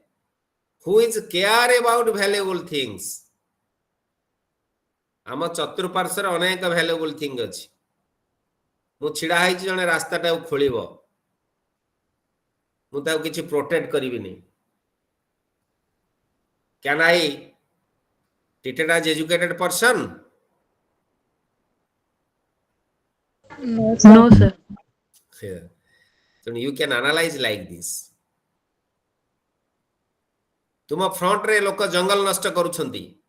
who is care about valuable things. आम चतुर्पार्श्वर अनेक valuable thing अछि. मु छिड़ा है जने रास्ताटा खोलिबो. मु ताऊ किछि protect करिबिनी. Can I treated as educated person? No, sir. Yeah. So you can analyze like this. तुम फ्रंट रे लोक जंगल नष्ट करूछंती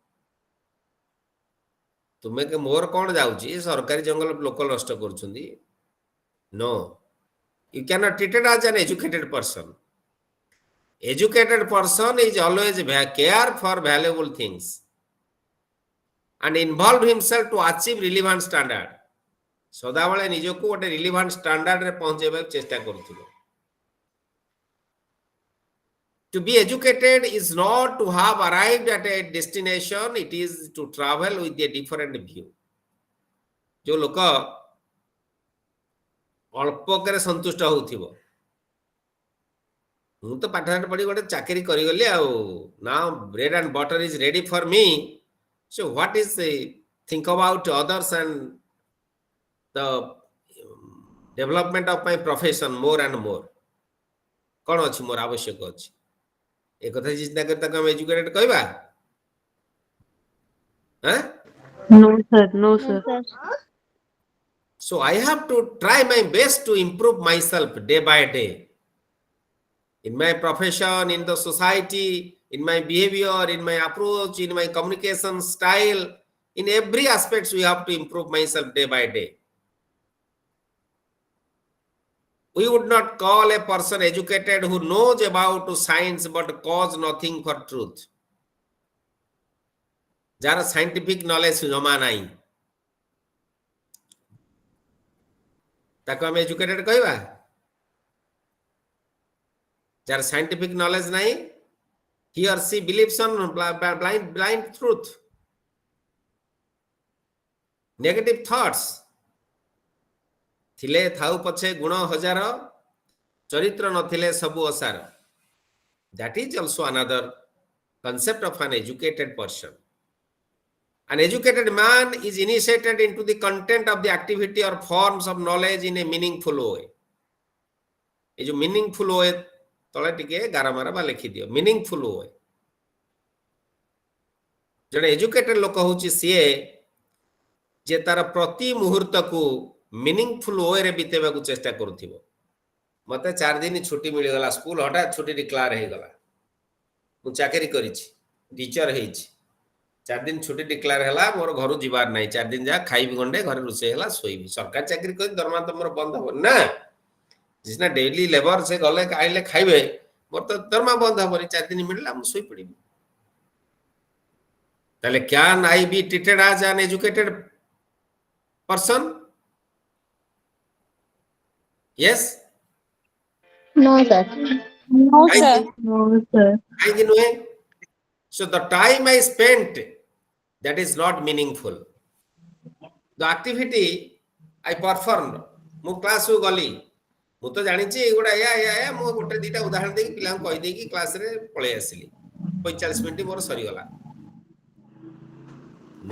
तुमे के मोर कोन जाउची सरकारी जंगल लोक नष्ट करूछंती no you cannot treat it as an educated person. Educated person is always care for valuable things and involve himself to achieve relevant standard. सदाबले निजको गोटे relevant standard रे पहुंचेबा चेष्टा करथिबो. To be educated is not to have arrived at a destination, it is to travel with a different view. जो लोक अल्प करे संतुष्ट होथिबो मु तो पाठाठ पढी गोटे चाकरी करि गली आ now bread and butter is ready for me so what is think about others and the development of my profession more and more कोन अछि मोर आवश्यक अछि ए कथा चिंता करता हम एजुकेटेड कहबा हैं No, sir. So I have to try my best to improve myself day by day in my profession, in the society, in my behavior, in my approach, in my communication style. In every aspects we have to improve myself day by day. We would not call a person educated who knows about science but cause nothing for truth. Jar scientific knowledge जमा नहीं ताको हम educated कहबा jar scientific knowledge नहीं he or she believes on blind truth, negative thoughts थिले थाउ पछे गुण हजार चरित्र नथिले सबु असार. That is also another concept of an educated person. An educated man is initiated into the content of the activity or forms of knowledge in a meaningful way. ये जो meaningful way तले टिके गारामारा बा लिखि दियो meaningful way. जने educated लोक होची सिए जे तार प्रति मुहूर्त को meaningful way रे बितेबा को चेष्टा करूथिबो. मते 4 दिन छुट्टी मिल गला स्कूल हठात छुट्टी डिक्लेयर हे गला मु चाकरी करिछि टीचर हेछि 4 दिन छुट्टी डिक्लेयर हला मोर घर जीवार नाही 4 दिन जा खाइबी गंडे घर रुसे हला सोइबी सरकार चाकरी कर दरमा त मोर बंद हो ना जिसना डेली लेबर से गले आइले खाइबे मोर तो दरमा बंद हबरी 4 दिन मिलला मु सोइ पड़ी ताले can I be treated as an educated person yes No, sir. No, sir. No, sir. So the time I spent, that is not meaningful. The activity I performed, मु क्लास को गली मु तो जानि छी एगुडा या मु गोटे दीटा उदाहरण देकी पिलां कहि देकी क्लास रे पळे आसिली 45 मिनिट मोर सरी गला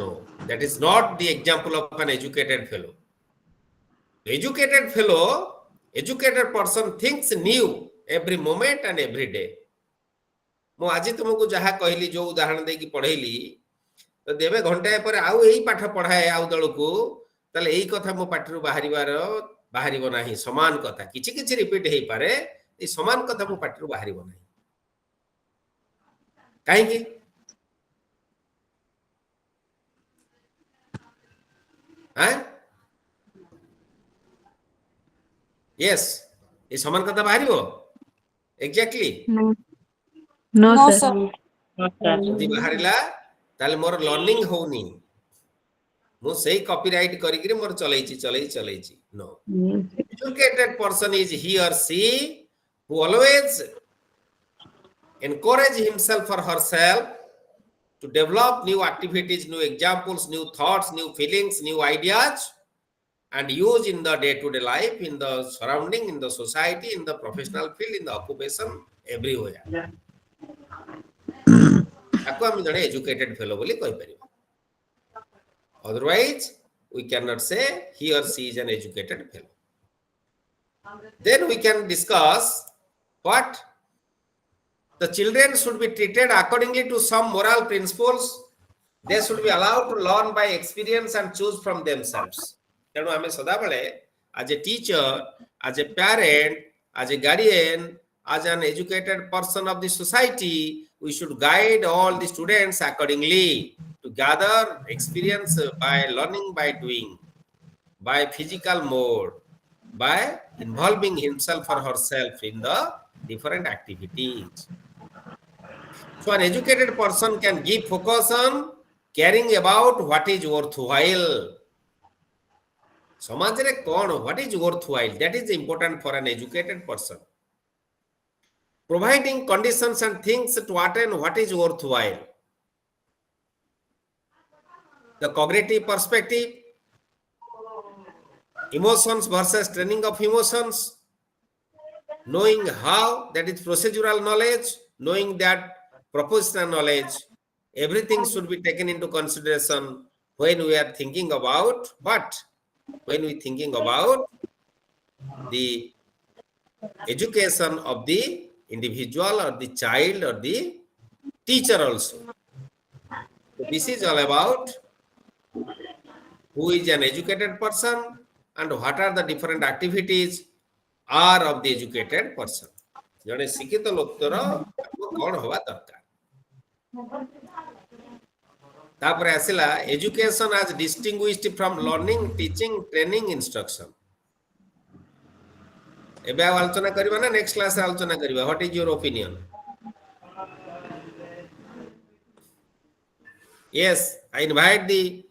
no that is not the example of an educated fellow. Educated person thinks new every moment and every day. मु आज तुमको जहा कहली जो उदाहरण देकी पढ़ैली तो देबे घंटा पर आउ एही पाठ पढ़ाए आउ दळकू तले एही कथा मो पाठरू बाहरिबो नाही समान कथा किछि किछि रिपीट हेई पारे ए समान कथा मो पाठरू बाहरिबो नाही काहे की हां यस ए समान कथा बाहरिबो exactly No, No, sir. sir. जदि बाहरिला ताले मोर लर्निंग होउनी मु सेही कॉपीराइट करी करी मोर चलैछि no educated person is he or she who always encourage himself or herself to develop new activities, new examples, new thoughts, new feelings, new ideas and use in the day-to-day life, in the surrounding, in the society, in the professional field, in the occupation, everywhere. ताको हम जने educated fellow बोली कहि परिबा. Otherwise, we cannot say he or she is an educated fellow. Then we can discuss what the children should be treated accordingly to some moral principles. They should be allowed to learn by experience and choose from themselves. तेणु आमे सदा बेले as a teacher, as a parent, as a guardian, as an educated person of the society, we should guide all the students accordingly to gather experience by learning by doing, by physical mode, by involving himself or herself in the different activities. So an educated person can give focus on caring about what is worthwhile. Samajre kon, what is worthwhile? That is important for an educated person. Providing conditions and things to attain what is worthwhile. The cognitive perspective, emotions versus training of emotions, knowing how, that is procedural knowledge, knowing that propositional knowledge, everything should be taken into consideration when we are thinking about, but when we thinking about the education of the individual or the child or the teacher also. So this is all about who is an educated person and what are the different activities are of the educated person. जने शिक्षित लोकतर कौन होवा दरकार तापर आसिला education as distinguished from learning, teaching, training, instruction. एबे आलोचना करबा ना नेक्स्ट क्लास रे आलोचना करबा what is your opinion yes I invite the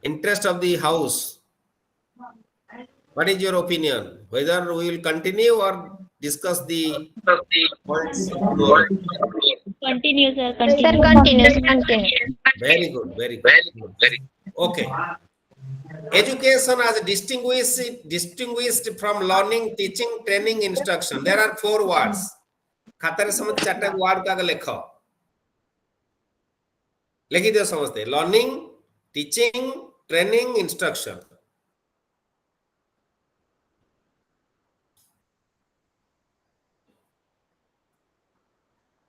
interest of the house. What is your opinion whether we will continue or discuss the points more? Continue, sir. Continue. Very good. Okay. Education as distinguished from learning, teaching, training, instruction. There are 4 words. खातारे समझ 4टा word का लेखो. लिखी दियो समझते. Learning, teaching, training, instruction.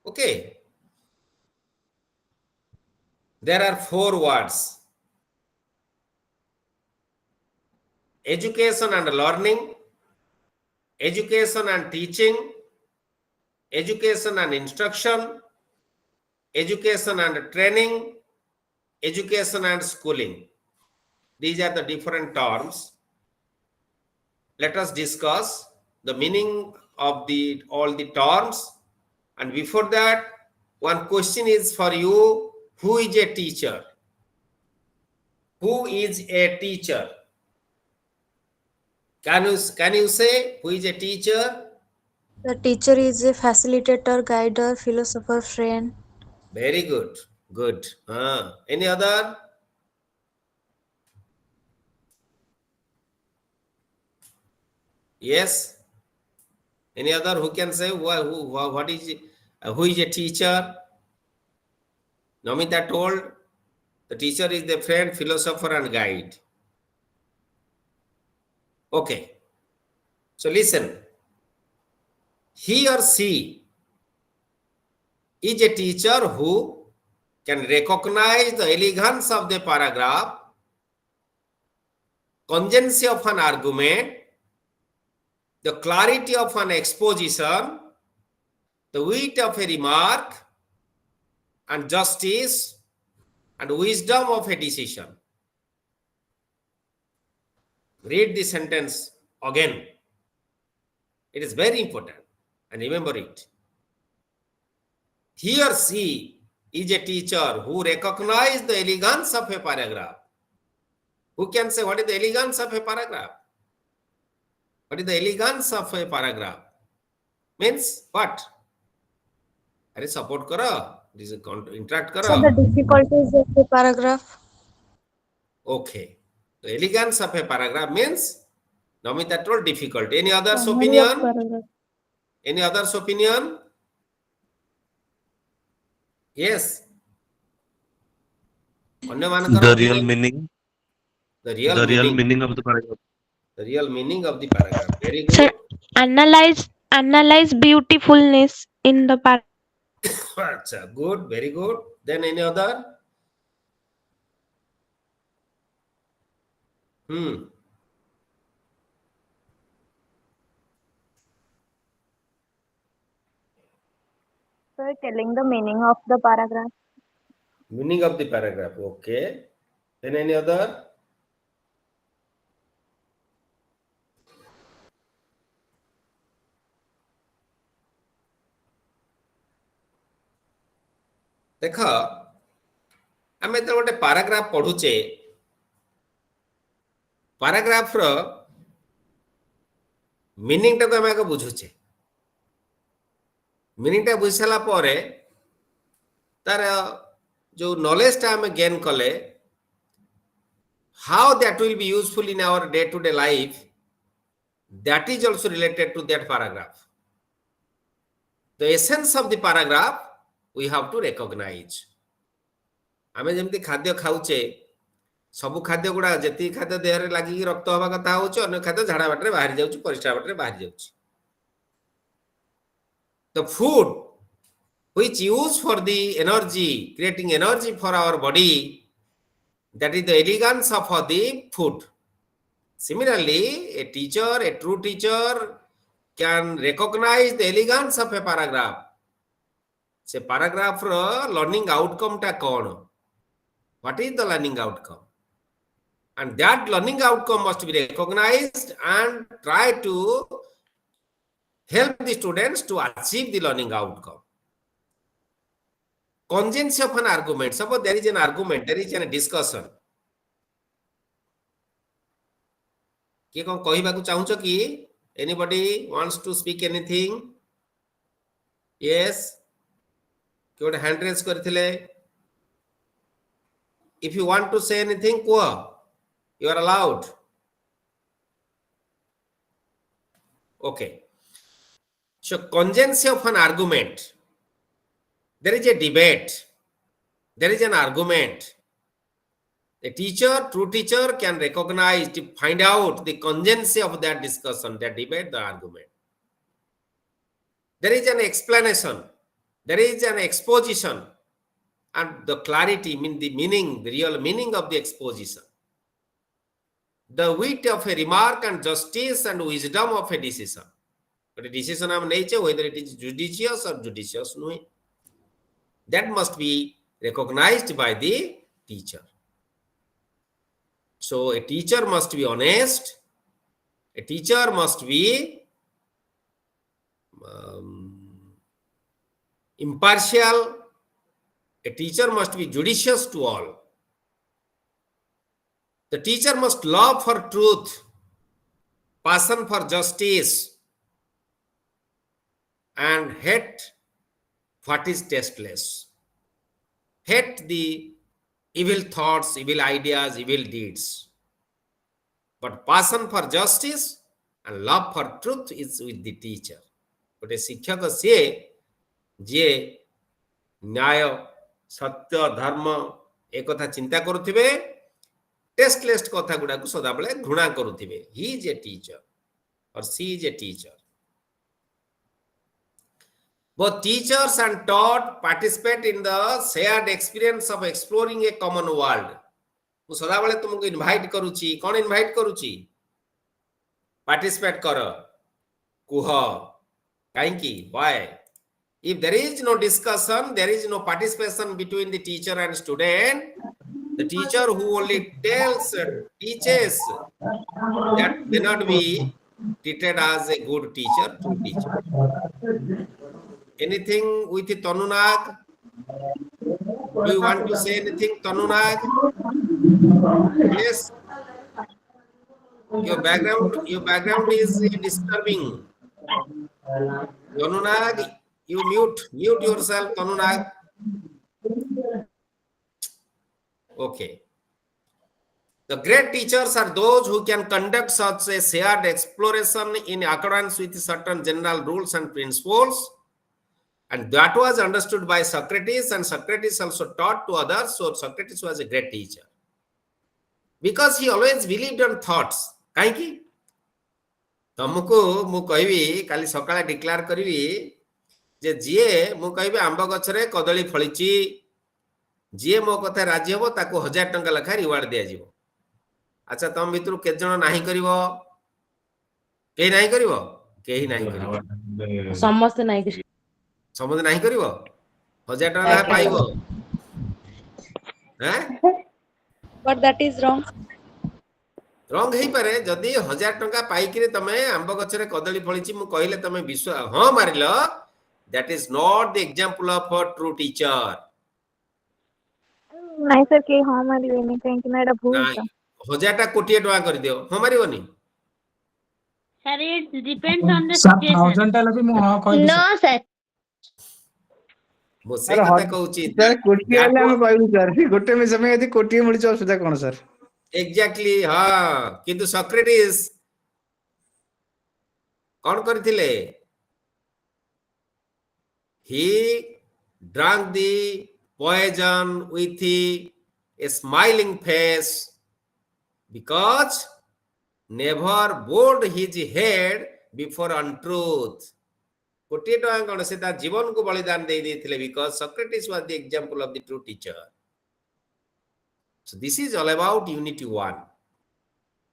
Okay. There are 4 words. Education and learning, education and teaching, education and instruction, education and training, education and schooling. These are the different terms. Let us discuss the meaning of all the terms. And before that, one question is for you. Who is a teacher? Who is a teacher? Can you say who is a teacher? The teacher is a facilitator, guider, philosopher, friend. Very good. Good. Any other? Yes. Any other who can say what is who is a teacher? Namita told the teacher is the friend, philosopher, and guide. Okay. So listen. He or she is a teacher who can recognize the elegance of the paragraph, congency of an argument, the clarity of an exposition, the wit of a remark, and justice and wisdom of a decision. Read the sentence again. It is very important, and remember it. He or she is a teacher who recognizes the elegance of a paragraph. Who can say what is the elegance of a paragraph? What is the elegance of a paragraph? Means what? Are support karo? This is interact karo. So the difficulties of the paragraph. Okay. The elegance of a paragraph means Namita told difficult. Any other's opinion? Any other's opinion? Yes. The real meaning. The real meaning of the paragraph. The real meaning of the paragraph. Very good. Sir, analyze beautifulness in the paragraph. Good. Very good. Then any other? So telling the meaning of the paragraph. Meaning of the paragraph. Okay. Then any other? देख आम जो गोटे paragraph पढ़ुचे paragraph रो meaning टाको आम आगे बुझुचे meaning टा बुझ सारा पर तार जो नॉलेज टा आम गेन कले how that will be useful in our day to day life, that is also related to that paragraph. The essence of the paragraph we have to recognize. आमे जेमती खाद्य खाउचे सब खाद्य गुडा जति खाद्य देह रे लागि रक्त होबा कथा होचे अन्य खाद्य झाडा बाटरे बाहर जाउची परिस्रा बाटरे बाहर जाउची. The food which used for the energy, creating energy for our body, that is the elegance of the food. Similarly, a teacher, a true teacher can recognize the elegance of a paragraph. Se paragraph ro learning outcome ta kon? What is the learning outcome? And that learning outcome must be recognized and try to help the students to achieve the learning outcome. Congency of an argument. Suppose there is an argument, there is a discussion. किए कौन कहबाकू चाहूच कि anybody wants to speak anything? Yes. कि गोटे hand raise करथिले. If you want to say anything, you are allowed. Okay. So congency of an argument. There is a debate. There is an argument. A teacher, true teacher, can recognize, to find out the congency of that discussion, that debate, the argument. There is an explanation. There is an exposition. And the clarity, the meaning, the real meaning of the exposition. The wit of a remark and justice and wisdom of a decision. गोटे decision हम नहीं चे whether it is judicious or judicious नुहे, that must be recognized by the teacher. So a teacher must be honest, a teacher must be impartial, a teacher must be judicious to all. The teacher must love for truth, passion for justice, and hate what is tasteless. Hate the evil thoughts, evil ideas, evil deeds. But passion for justice and love for truth is with the teacher. गोटे शिक्षक सी जी न्याय सत्य धर्म एक कथा चिंता करुथिबे, tasteless कथा गुडा को सदा बेले घृणा करुथिबे. He is a teacher or she is a teacher. Both teachers and taught participate in the shared experience of exploring a common world. मु सदा बेले तुमको इनवाइट करूची. कौन इनवाइट करूची? पार्टिसिपेट कर, कुह काहेकि, why? If there is no discussion, there is no participation between the teacher and student, the teacher who only tells, teaches, that cannot be treated as a good teacher, true teacher. Anything with Tanunag? Do you want to say anything, Tanunag? Yes. Your background is disturbing. Tanunag, you mute yourself, Tanunag. Okay. The great teachers are those who can conduct such a shared exploration in accordance with certain general rules and principles. And that was understood by Socrates, and Socrates also taught to others. So Socrates was a great teacher. Because he always believed on thoughts. काहेकि तुमको मु कहबी काली सकाळे declare करबी जे जिए मु कहबी आंब गछरे कदली फळीची, जिए मो कथा राजी हबो ताको 1000 टंका लखा रिवार्ड दिया जिवो. अच्छा तुम भितर के जण नाही करिवो? के नाही करिवो? केही नाही करिवो. समस्त नाही समझ नहीं करिवो. 1000 टंका लखा पाइबो. हैं? But that is wrong. रंग हेई पारे जदी 1000 टंका पाई कि तमे आंब गछरे कदली फळीची मु कहिले तमे विश्वास हां मारिलो, that is not the example of a true teacher. नहीं सर के हां मारिबेनी काहेकि ना एटा भूल नहीं, छ 1000 टा कोटी टका कर दियो, हां मारिबोनी. Sir, it depends on the 7000 situation. टा लबी मु हां कहि No, sir. मु से कथा कहूची. सर कोटी वाला हम कहू सर गोटे में समय यदि कोटी मिल छ सुधा कोन सर? एग्जैक्टली हाँ. किंतु सॉक्रेटिस कौन करथिले? He drank the poison with a smiling face because never bowed his head before untruth. कोटी टका कोन से ता जीवन को बलिदान दे देथिले because Socrates was the example of the true teacher. So this is all about unit 1.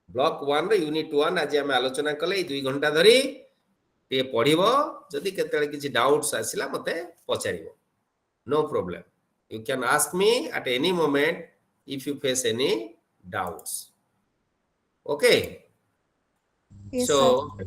Block 1 रे unit 1 आज हम आलोचना कले 2 घंटा धरी ते पढिबो. जदि केतले किछि डाउट्स आसिला मते पचारिबो. No problem. You can ask me at any moment if you face any doubts. Okay? Yes, So sir.